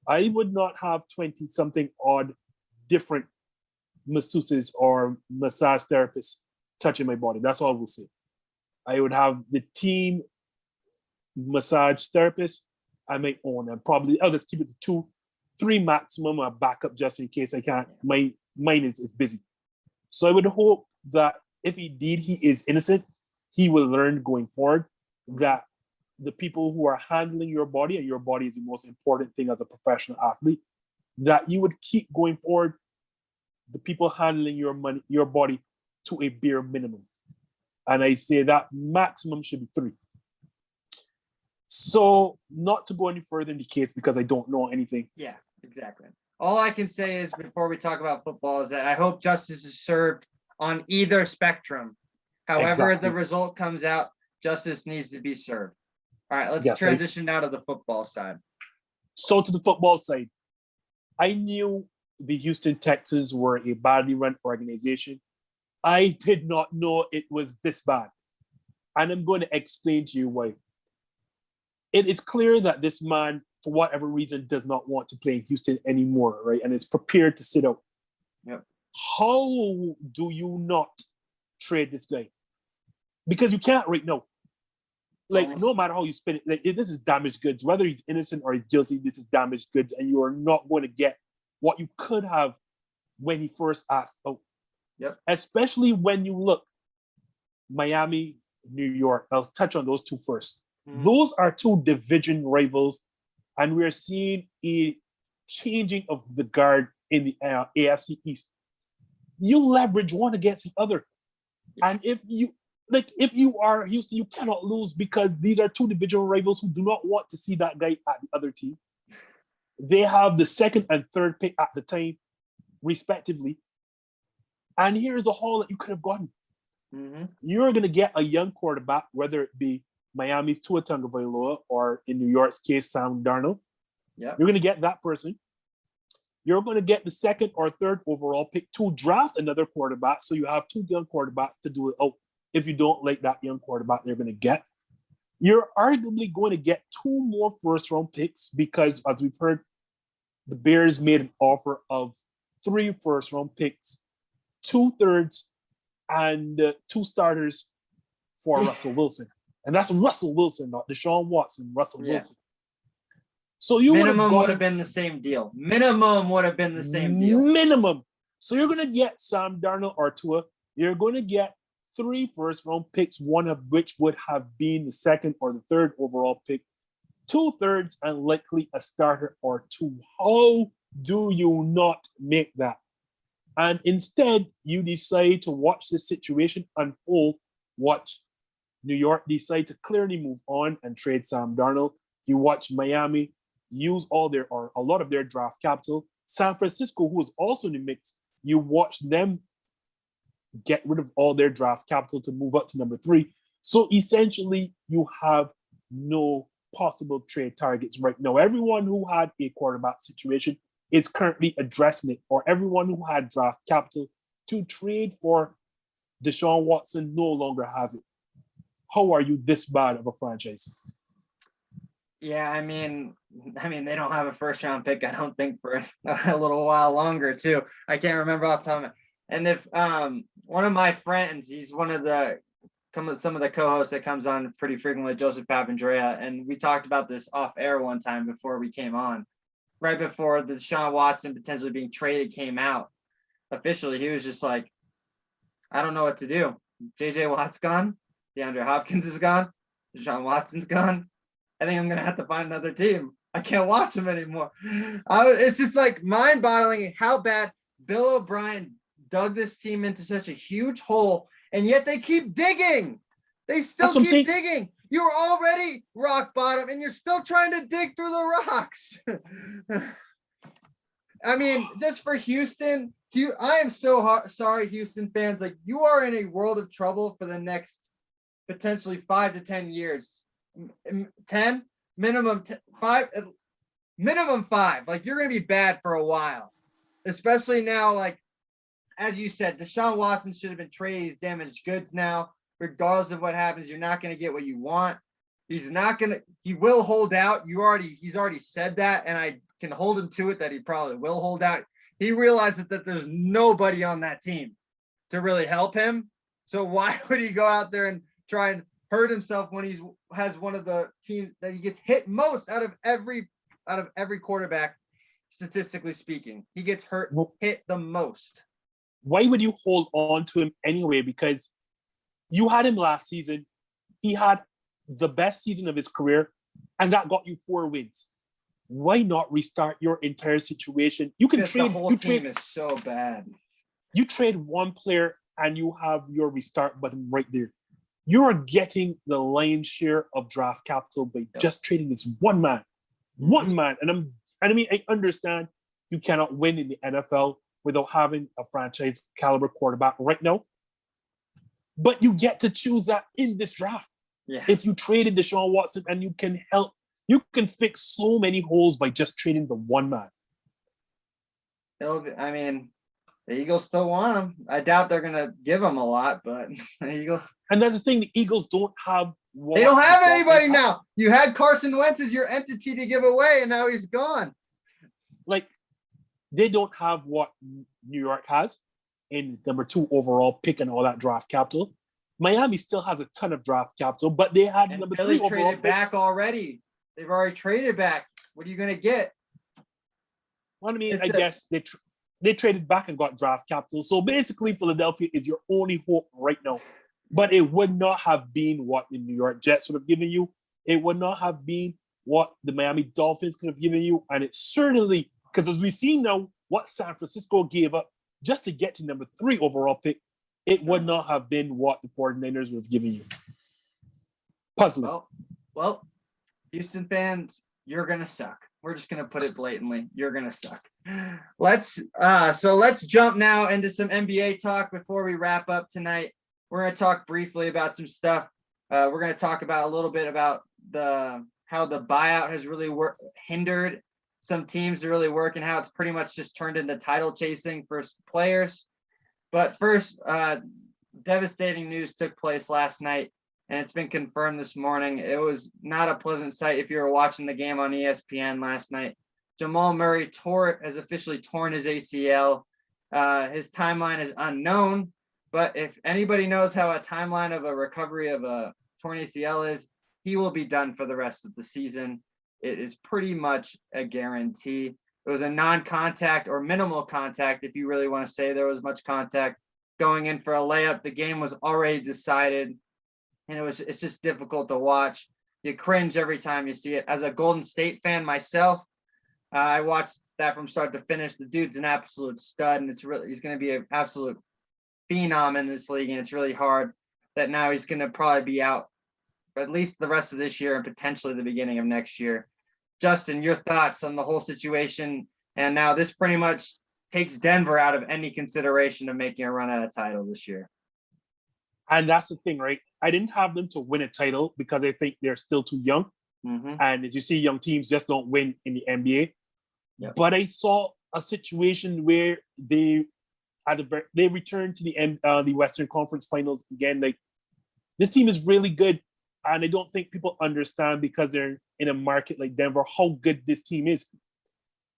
I would not have 20-something odd different masseuses or massage therapists touching my body. That's all I will say. I would have the team massage therapist and my own, and probably I'll just keep it to 2-3 maximum, a backup just in case I can't. Mine is busy. So I would hope that if indeed he is innocent, he will learn going forward that the people who are handling your body, and your body is the most important thing as a professional athlete, that you would keep going forward the people handling your body to a bare minimum. And I say that maximum should be 3. So not to go any further in the case because I don't know anything. Yeah, exactly. All I can say is before we talk about football is that I hope justice is served on either spectrum. However, Exactly. the result comes out, justice needs to be served. All right, let's Yes, transition now to the football side. So to the football side, I knew the Houston Texans were a badly run organization. I did not know it was this bad. And I'm going to explain to you why. It is clear that this man, for whatever reason, does not want to play in Houston anymore, right? And is prepared to sit out. Yep. How do you not trade this guy? Because you can't right now. Like, no matter how you spin it, like, this is damaged goods. Whether he's innocent or he's guilty, this is damaged goods, and you are not going to get what you could have when he first asked out. Yep. Especially when you look Miami, New York. I'll touch on those two first. Mm-hmm. Those are 2 division rivals, and we're seeing a changing of the guard in the AFC East. You leverage one against the other, and if you are Houston, you cannot lose because these are 2 divisional rivals who do not want to see that guy at the other team. They have the 2nd and 3rd pick at the time, respectively. And here's the haul that you could have gotten. Mm-hmm. You're going to get a young quarterback, whether it be Miami's Tua Tagovailoa or in New York's case, Sam Darnold. Yeah. You're going to get that person. You're going to get the 2nd or 3rd overall pick to draft another quarterback. So you have 2 young quarterbacks to do it out. If you don't like that young quarterback they're going to get, you're arguably going to get 2 more first-round picks because, as we've heard, the Bears made an offer of 3 first-round picks, 2 thirds, and 2 starters for Russell Wilson. And that's Russell Wilson, not Deshaun Watson, Russell Wilson. So you minimum would have been the same deal. Minimum would have been the same deal. Minimum. So you're going to get Sam Darnold or Tua. You're going to get 3 first-round picks, one of which would have been the 2nd or the 3rd overall pick, 2 thirds, and likely a starter or 2. How do you not make that? And instead, you decide to watch this situation unfold, watch New York decide to clearly move on and trade Sam Darnold. You watch Miami use a lot of their draft capital. San Francisco, who is also in the mix, you watch them get rid of all their draft capital to move up to number 3. So essentially, you have no possible trade targets right now. Everyone who had a quarterback situation is currently addressing it, or everyone who had draft capital to trade for Deshaun Watson no longer has it. How are you this bad of a franchise? Yeah, I mean, they don't have a first-round pick, I don't think, for a little while longer, too. I can't remember off the top of my head. And if one of my friends, he's one of some of the co-hosts that comes on pretty frequently, Joseph Papandrea, and we talked about this off air one time before we came on, right before the Deshaun Watson potentially being traded came out officially. He was just like, I don't know what to do. JJ Watt's gone. DeAndre Hopkins is gone. Deshaun Watson's gone. I think I'm going to have to find another team. I can't watch him anymore. It's just like mind-boggling how bad Bill O'Brien dug this team into such a huge hole, and yet they keep digging. They still That's what I'm keep saying. digging. You're already rock bottom and you're still trying to dig through the rocks. I mean, just for Houston, I am so sorry, Houston fans. Like, you are in a world of trouble for the next potentially 5 to 10 years. 10 minimum 5, minimum 5. Like, you're going to be bad for a while, especially now. Like, as you said, Deshaun Watson should have been traded. He's damaged goods now. Regardless of what happens, you're not going to get what you want. He will hold out. He's already said that, and I can hold him to it that he probably will hold out. He realizes that there's nobody on that team to really help him. So why would he go out there and try and hurt himself when he has one of the teams that he gets hit most out of every quarterback, statistically speaking? He gets hit the most. Why would you hold on to him anyway? Because you had him last season. He had the best season of his career, and that got you 4 wins. Why not restart your entire situation? You can trade. The whole team is so bad. You trade one player and you have your restart button right there. You are getting the lion's share of draft capital by just trading this one man. One man. And I understand you cannot win in the NFL without having a franchise caliber quarterback right now. But you get to choose that in this draft. Yeah. If you traded Deshaun Watson, and you can fix so many holes by just trading the one man. The Eagles still want him. I doubt they're going to give him a lot, but the Eagles. And that's the thing, the Eagles don't have. They don't have anybody now. You had Carson Wentz as your entity to give away, and now he's gone. Like, they don't have what New York has in number 2 overall pick and all that draft capital. Miami still has a ton of draft capital, but they had number 3 overall traded pick. back already. They've already traded back. What are you going to get? Well, I guess they traded back and got draft capital. So basically, Philadelphia is your only hope right now. But it would not have been what the New York Jets would have given you. It would not have been what the Miami Dolphins could have given you. And it certainly, because as we see now, what San Francisco gave up just to get to number 3 overall pick, it would not have been what the 49ers would have given you. Puzzling. Well, Houston fans, you're going to suck. We're just going to put it blatantly. You're going to suck. Let's jump now into some NBA talk before we wrap up tonight. We're going to talk briefly about some stuff. We're going to talk about a little bit about how the buyout has really hindered some teams to really work, and how it's pretty much just turned into title chasing for players. But first, devastating news took place last night, and it's been confirmed this morning. It was not a pleasant sight if you were watching the game on ESPN last night. Jamal Murray has officially torn his ACL. His timeline is unknown, but if anybody knows how a timeline of a recovery of a torn ACL is, he will be done for the rest of the season. It is pretty much a guarantee. It was a non-contact or minimal contact, if you really want to say there was much contact, going in for a layup. The game was already decided, and it's just difficult to watch. You cringe every time you see it. As a Golden State fan myself, I watched that from start to finish. The dude's an absolute stud, and he's going to be an absolute phenom in this league, and it's really hard that now he's going to probably be out for at least the rest of this year and potentially the beginning of next year. Justin, your thoughts on the whole situation? And now this pretty much takes Denver out of any consideration of making a run at a title this year. And that's the thing, right? I didn't have them to win a title because I think they're still too young. Mm-hmm. And as you see, young teams just don't win in the NBA. Yep. But I saw a situation where they returned to the Western Conference Finals again. Like, this team is really good. And I don't think people understand, because they're in a market like Denver, how good this team is.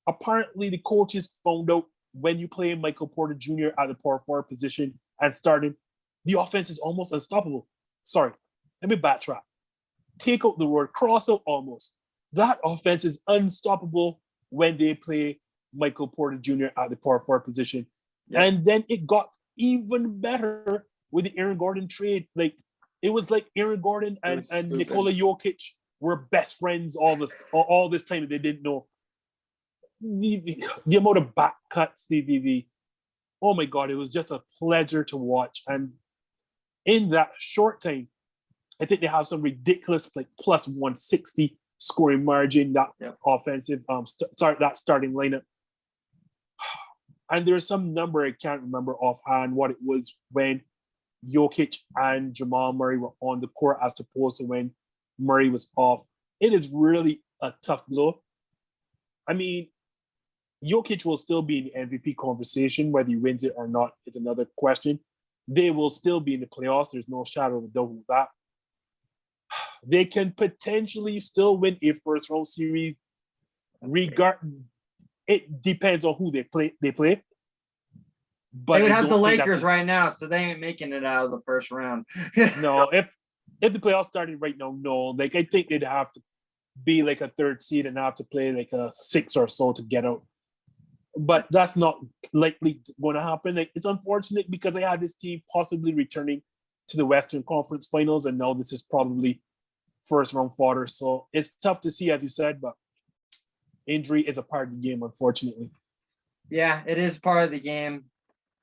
Apparently, the coaches found out when you play Michael Porter Jr. at the power forward position and started, the offense is almost unstoppable. Sorry, let me backtrack. Take out the word, cross out almost. That offense is unstoppable when they play Michael Porter Jr. at the power forward position. Yep. And then it got even better with the Aaron Gordon trade. Like, it was like Aaron Gordon and Nikola Jokic were best friends all this time that they didn't know. The amount of back cuts, oh my God, it was just a pleasure to watch. And in that short time, I think they have some ridiculous like plus 160 scoring margin, that offensive that starting lineup. And there's some number I can't remember offhand what it was when Jokic and Jamal Murray were on the court as opposed to when Murray was off. It is really a tough blow. I mean, Jokic will still be in the MVP conversation. Whether he wins it or not is another question. They will still be in the playoffs. There's no shadow of a doubt with that. They can potentially still win a first round series. It depends on who they play. But they would have the Lakers right now, so they ain't making it out of the first round. No, if the playoffs started right now, no. Like I think they'd have to be like a third seed and have to play like a 6 or so to get out. But that's not likely going to happen. Like, it's unfortunate because I had this team possibly returning to the Western Conference Finals, and now this is probably first round fodder. So it's tough to see, as you said, but injury is a part of the game, unfortunately. Yeah, it is part of the game.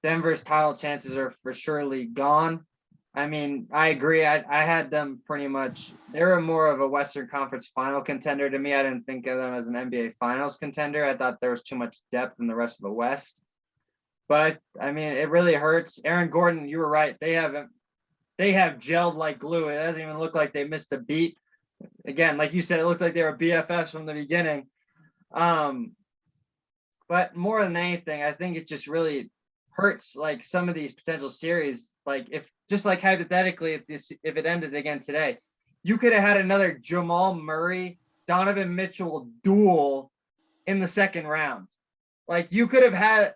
Denver's title chances are for surely gone. I mean, I agree. I had them pretty much. They were more of a Western Conference final contender to me. I didn't think of them as an NBA Finals contender. I thought there was too much depth in the rest of the West. But I mean, it really hurts. Aaron Gordon, you were right. They have gelled like glue. It doesn't even look like they missed a beat. Again, like you said, it looked like they were BFFs from the beginning. But more than anything, I think it just really hurts like some of these potential series. Like if just like hypothetically, if it ended again today, you could have had another Jamal Murray, Donovan Mitchell duel in the second round. Like you could have had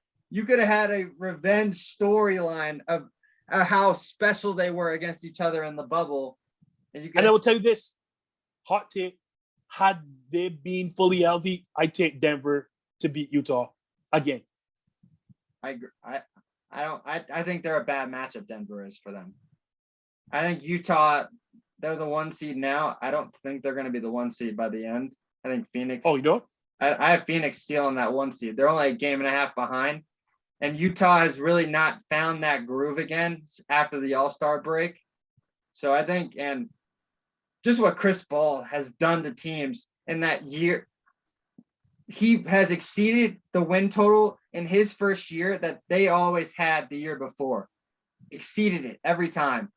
a revenge storyline of how special they were against each other in the bubble. And I will tell you this, hot take, had they been fully healthy, I take Denver to beat Utah again. I agree. I think they're a bad matchup, Denver is for them. I think Utah, they're the 1 seed now. I don't think they're going to be the 1 seed by the end. I think Phoenix. Oh, you don't? I have Phoenix stealing that 1 seed. They're only a game and a half behind. And Utah has really not found that groove again after the All-Star break. So I think, and just what Chris Paul has done to teams in that year, he has exceeded the win total in his first year that they always had the year before. Exceeded it every time.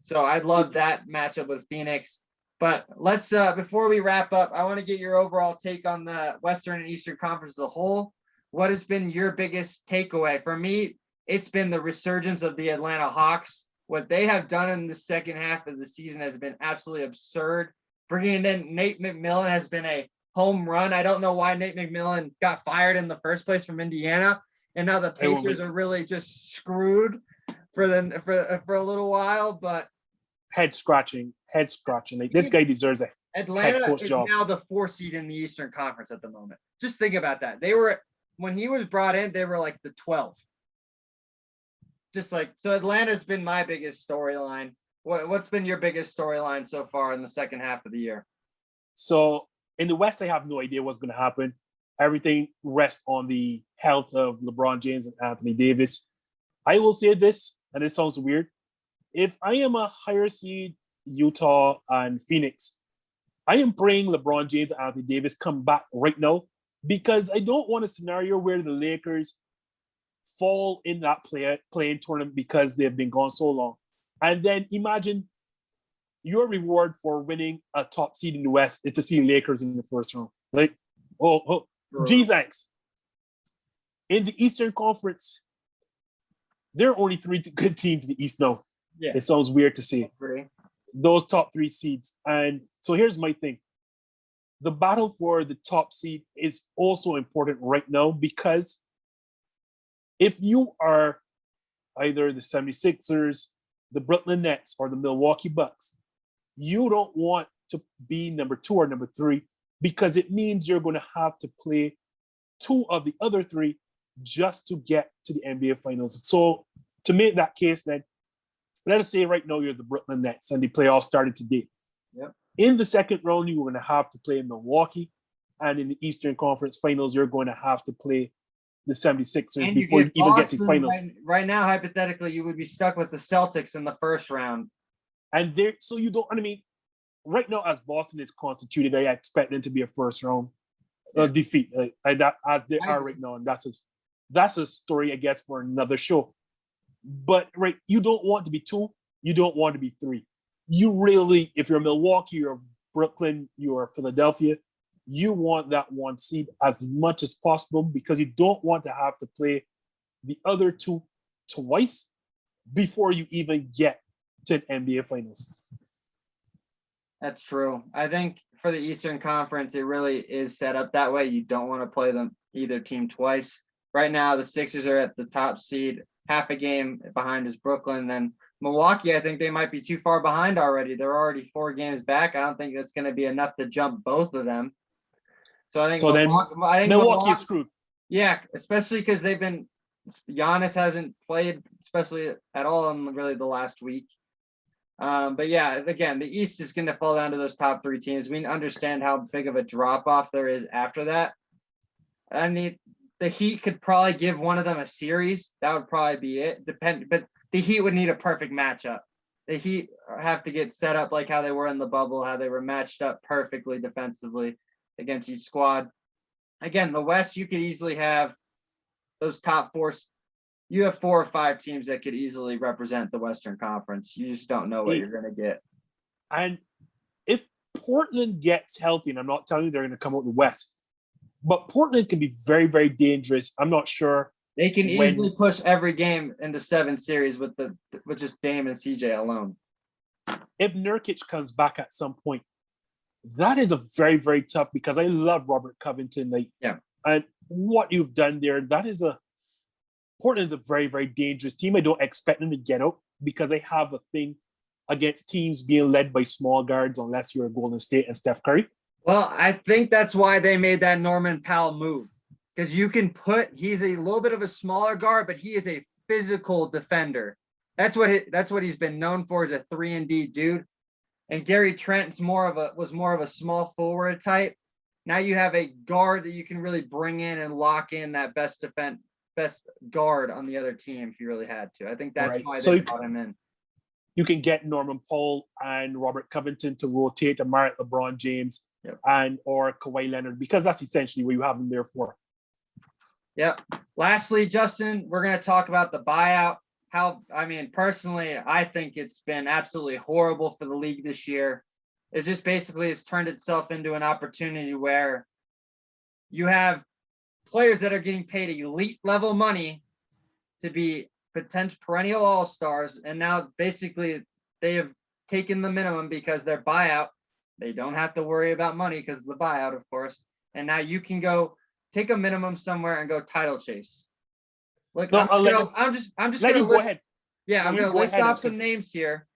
So I love that matchup with Phoenix. But let's, before we wrap up, I want to get your overall take on the Western and Eastern Conference as a whole. What has been your biggest takeaway? For me, it's been the resurgence of the Atlanta Hawks. What they have done in the second half of the season has been absolutely absurd. Bringing in Nate McMillan has been a home run. I don't know why Nate McMillan got fired in the first place from Indiana, and now the Pacers are really just screwed for a little while. But head scratching. Like, this guy deserves a Atlanta head coach is job. now the 4 seed in the Eastern Conference at the moment. Just think about that. They were, when he was brought in, they were like the 12th. Just like, so Atlanta's been my biggest storyline. What's been your biggest storyline so far in the second half of the year? So in the West, I have no idea what's going to happen. Everything rests on the health of LeBron James and Anthony Davis. I will say this, and it sounds weird. If I am a higher seed, Utah and Phoenix, I am praying LeBron James and Anthony Davis come back right now, because I don't want a scenario where the Lakers fall in that playing tournament because they've been gone so long. And then imagine your reward for winning a top seed in the West is to see Lakers in the first round. Like, gee, thanks. In the Eastern Conference, there are only 3 good teams in the East now. Yeah. It sounds weird to say. Those top 3 seeds. And so here's my thing. The battle for the top seed is also important right now, because if you are either the 76ers, the Brooklyn Nets, or the Milwaukee Bucks, you don't want to be number 2 or number 3, because it means you're going to have to play 2 of the other 3 just to get to the NBA Finals. So to make that case, then, let us say right now you're the Brooklyn Nets and the playoffs started today. Yep. In the second round, you're going to have to play Milwaukee. And in the Eastern Conference Finals, you're going to have to play the 76ers and before you even get to the finals. Right now, hypothetically, you would be stuck with the Celtics in the first round. And so you don't, I mean, right now as Boston is constituted, I expect them to be a first round defeat like that as they are right now. And that's a story, I guess, for another show. But right, you don't want to be 2, you don't want to be 3. You really, if you're Milwaukee, you're Brooklyn, you're Philadelphia, you want that 1 seed as much as possible because you don't want to have to play the other 2 twice before you even get to an NBA Finals. That's true. I think for the Eastern Conference, it really is set up that way. You don't want to play either team twice. Right now, the Sixers are at the top seed, half a game behind is Brooklyn. Then Milwaukee, I think they might be too far behind already. They're already 4 games back. I don't think that's going to be enough to jump both of them. So I think Milwaukee is screwed. Yeah, especially because Giannis hasn't played, especially at all in really the last week. But yeah, again, the East is going to fall down to those top 3 teams. We understand how big of a drop off there is after that. I mean, the Heat could probably give one of them a series. That would probably be it. But the Heat would need a perfect matchup. The Heat have to get set up like how they were in the bubble, how they were matched up perfectly defensively against each squad. Again, the West, you could easily have those top 4. You have 4 or 5 teams that could easily represent the Western Conference. You just don't know what you're going to get. And if Portland gets healthy, and I'm not telling you they're going to come out the West, but Portland can be very, very dangerous. I'm not sure. They can easily push every game into 7 series with just Dame and CJ alone. If Nurkic comes back at some point, that is a very, very tough because I love Robert Covington. And what you've done there, Portland is a very, very dangerous team. I don't expect them to get out because they have a thing against teams being led by small guards unless you're a Golden State and Steph Curry. Well, I think that's why they made that Norman Powell move because he's a little bit of a smaller guard, but he is a physical defender. That's what he's been known for as a 3-and-D dude. And Gary Trent was more of a small forward type. Now you have a guard that you can really bring in and lock in that best guard on the other team if you really had to. I think that's why they brought him in. You can get Norman Powell and Robert Covington to rotate and mark LeBron James or Kawhi Leonard because that's essentially what you have them there for. Yep. Lastly, Justin, we're going to talk about the buyout. Personally, I think it's been absolutely horrible for the league this year. It just basically has turned itself into an opportunity where you have players that are getting paid elite level money to be potential perennial all-stars. And now basically they have taken the minimum because their buyout, they don't have to worry about money because of the buyout, of course. And now you can go take a minimum somewhere and go title chase. Look, I'm just going to list. Yeah, I'm going to list off some names here.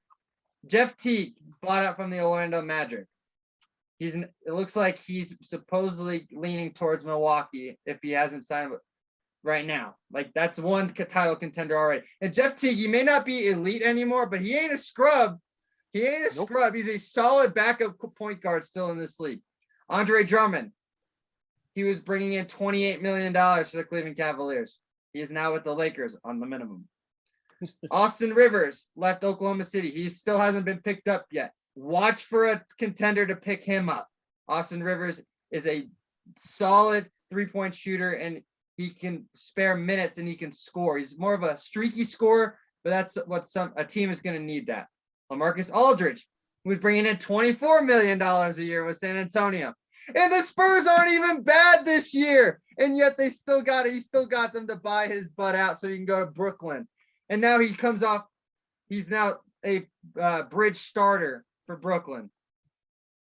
Jeff Teague bought out from the Orlando Magic. It looks like he's supposedly leaning towards Milwaukee if he hasn't signed right now. Like that's one title contender already. And Jeff Teague, he may not be elite anymore, but he ain't a scrub. Scrub. He's a solid backup point guard still in this league. Andre Drummond, he was bringing in $28 million for the Cleveland Cavaliers. He is now with the Lakers on the minimum. Austin Rivers left Oklahoma City. He still hasn't been picked up yet. Watch for a contender to pick him up. Austin Rivers is a solid 3-point shooter, and he can spare minutes and he can score. He's more of a streaky scorer, but that's what a team is going to need that. LaMarcus Aldridge, who's bringing in $24 million a year with San Antonio. And the Spurs aren't even bad this year. And yet he still got them to buy his butt out so he can go to Brooklyn. And now he's now a bridge starter for Brooklyn.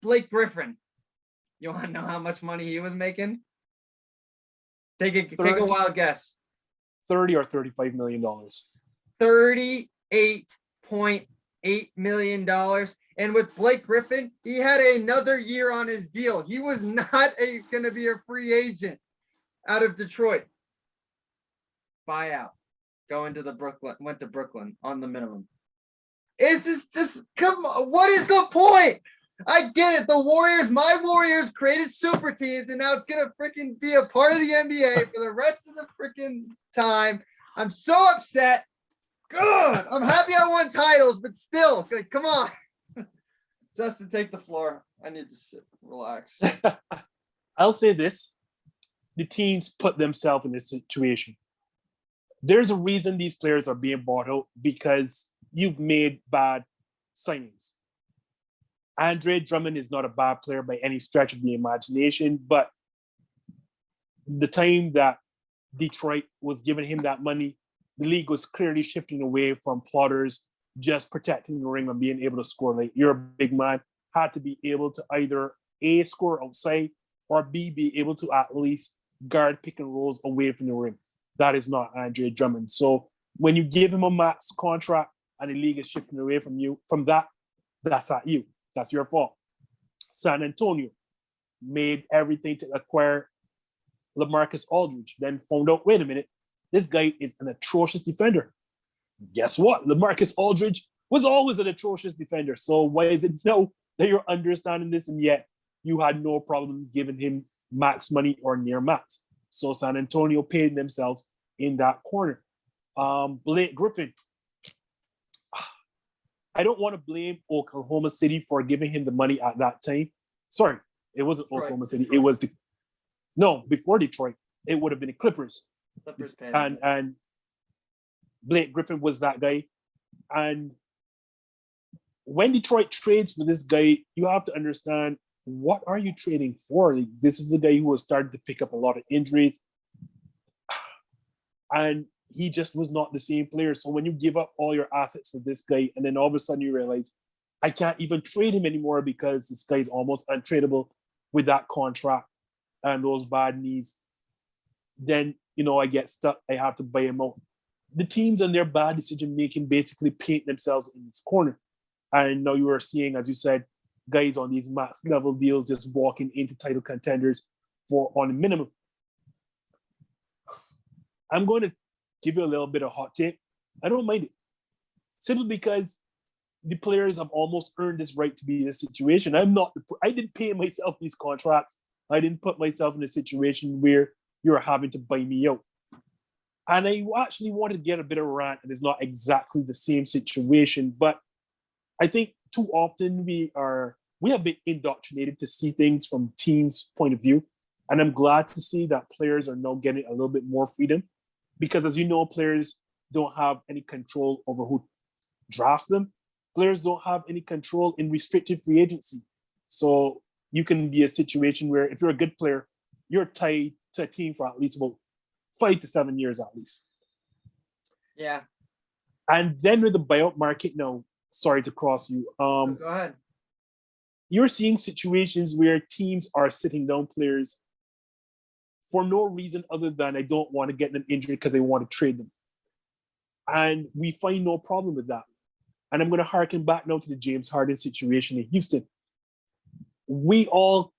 Blake Griffin. You want to know how much money he was making? Take a wild guess. $30 or $35 million. $38.8 million. And with Blake Griffin, he had another year on his deal. He was not going to be a free agent out of Detroit. Buyout. Went to Brooklyn on the minimum. It's just come on. What is the point? I get it. My Warriors created super teams, and now it's going to freaking be a part of the NBA for the rest of the freaking time. I'm so upset. Good. I'm happy I won titles, but still, come on. Justin, take the floor. I need to sit, relax. I'll say this. The teams put themselves in this situation. There's a reason these players are being bought out because you've made bad signings. Andre Drummond is not a bad player by any stretch of the imagination, but the time that Detroit was giving him that money, the league was clearly shifting away from plotters, just protecting the ring and being able to score late. You're a big man, had to be able to either A, score outside, or B, be able to at least guard pick and rolls away from the rim. That is not Andre Drummond. So when you give him a max contract and the league is shifting away from you, from that, that's at you. That's your fault. San Antonio made everything to acquire LaMarcus Aldridge, then found out, wait a minute, this guy is an atrocious defender. Guess what? LaMarcus Aldridge was always an atrocious defender. So why is it now that you're understanding this and yet you had no problem giving him max money or near max? So San Antonio paid themselves in that corner. Blake Griffin. I don't want to blame Oklahoma City for giving him the money at that time. Sorry, it wasn't Detroit. Oklahoma City. Detroit. It was before Detroit. It would have been the Clippers. And Blake Griffin was that guy. And when Detroit trades for this guy, you have to understand, what are you trading for? Like, this is the guy who was starting to pick up a lot of injuries. And he just was not the same player. So when you give up all your assets for this guy, and then all of a sudden you realize, I can't even trade him anymore because this guy's almost untradeable with that contract and those bad knees, then, I get stuck. I have to buy him out. The teams and their bad decision-making basically paint themselves in this corner. And now you are seeing, as you said, guys on these max level deals just walking into title contenders on a minimum. I'm going to give you a little bit of hot take. I don't mind it. Simply because the players have almost earned this right to be in this situation. I didn't pay myself these contracts. I didn't put myself in a situation where you're having to buy me out. And I actually wanted to get a bit of a rant, and it's not exactly the same situation, but I think too often we have been indoctrinated to see things from teams' point of view. And I'm glad to see that players are now getting a little bit more freedom, because as you know, players don't have any control over who drafts them. Players don't have any control in restricted free agency. So you can be a situation where if you're a good player, you're tied to a team for at least about 5 to 7 years at least. Yeah. And then with the buyout market now, sorry to cross you. Go ahead. You're seeing situations where teams are sitting down players for no reason other than I don't want to get them injured because they want to trade them. And we find no problem with that. And I'm going to harken back now to the James Harden situation in Houston. We all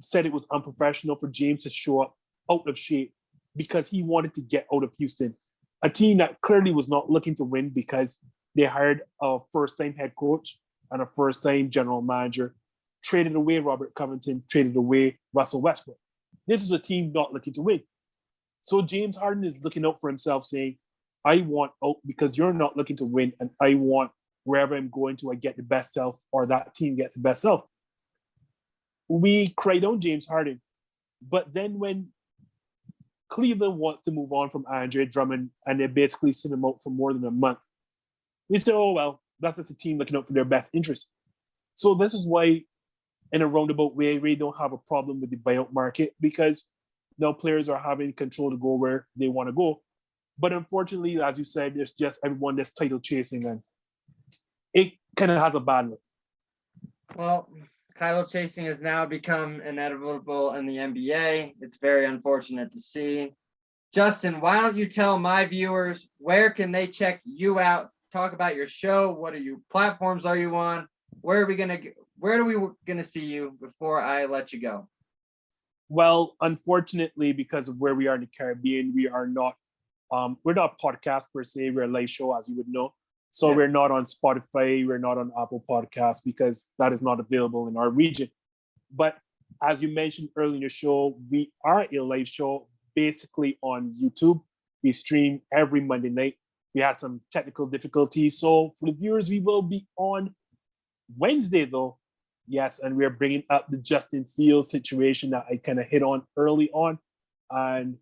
said it was unprofessional for James to show up out of shape because he wanted to get out of Houston, a team that clearly was not looking to win because they hired a first-time head coach and a first-time general manager, traded away Robert Covington, traded away Russell Westbrook. This is a team not looking to win. So James Harden is looking out for himself, saying, I want out because you're not looking to win, and I want wherever I'm going to, I get the best self, or that team gets the best self. We cried on James Harden. But then when Cleveland wants to move on from Andre Drummond and they basically send him out for more than a month, we say, oh, well, that's just a team looking out for their best interest. So this is why, in a roundabout way, we don't have a problem with the buyout market, because now players are having control to go where they want to go. But unfortunately, as you said, there's just everyone that's title chasing, and it kind of has a bad look. Well, title chasing has now become inevitable in the NBA. It's very unfortunate to see. Justin, why don't you tell my viewers, where can they check you out? Talk about your show. What platforms are you on? Where are we gonna see you before I let you go? Well, unfortunately, because of where we are in the Caribbean, we are not we're not a podcast per se, we're a live show, as you would know. So We're not on Spotify, we're not on Apple Podcasts, because that is not available in our region. But as you mentioned earlier in the show, we are a live show basically on YouTube. We stream every Monday night. We had some technical difficulties. So for the viewers, we will be on Wednesday, though, Yes, and we're bringing up the Justin Fields situation that I kind of hit on early on, and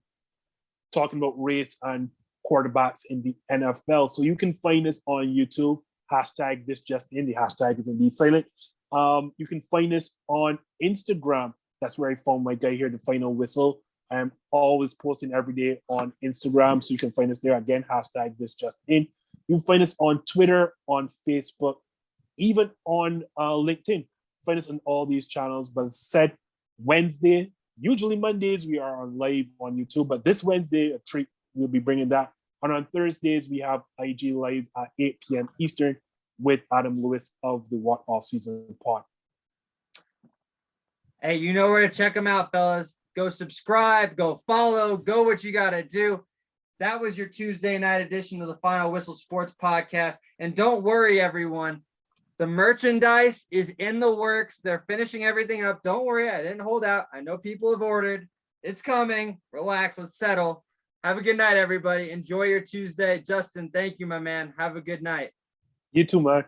talking about race and quarterbacks in the NFL. So you can find us on YouTube, hashtag this just in, the hashtag is indeed silent. You can find us on Instagram. That's where I found my guy here, the final whistle. I'm always posting every day on Instagram, so you can find us there again, hashtag this just in. You can find us on Twitter, on Facebook, even on LinkedIn. Find us on all these channels. But as I said, Wednesday, usually Mondays, we are on live on YouTube, but this Wednesday, a treat, we'll be bringing that. And on Thursdays, we have IG Live at 8 p.m. Eastern with Adam Lewis of the What Off Season Pod. Hey, you know where to check them out, fellas. Go subscribe, go follow, go what you got to do. That was your Tuesday night edition of the Final Whistle Sports Podcast. And don't worry, everyone. The merchandise is in the works. They're finishing everything up. Don't worry. I didn't hold out. I know people have ordered. It's coming. Relax. Let's settle. Have a good night, everybody. Enjoy your Tuesday. Justin, thank you, my man. Have a good night. You too, man.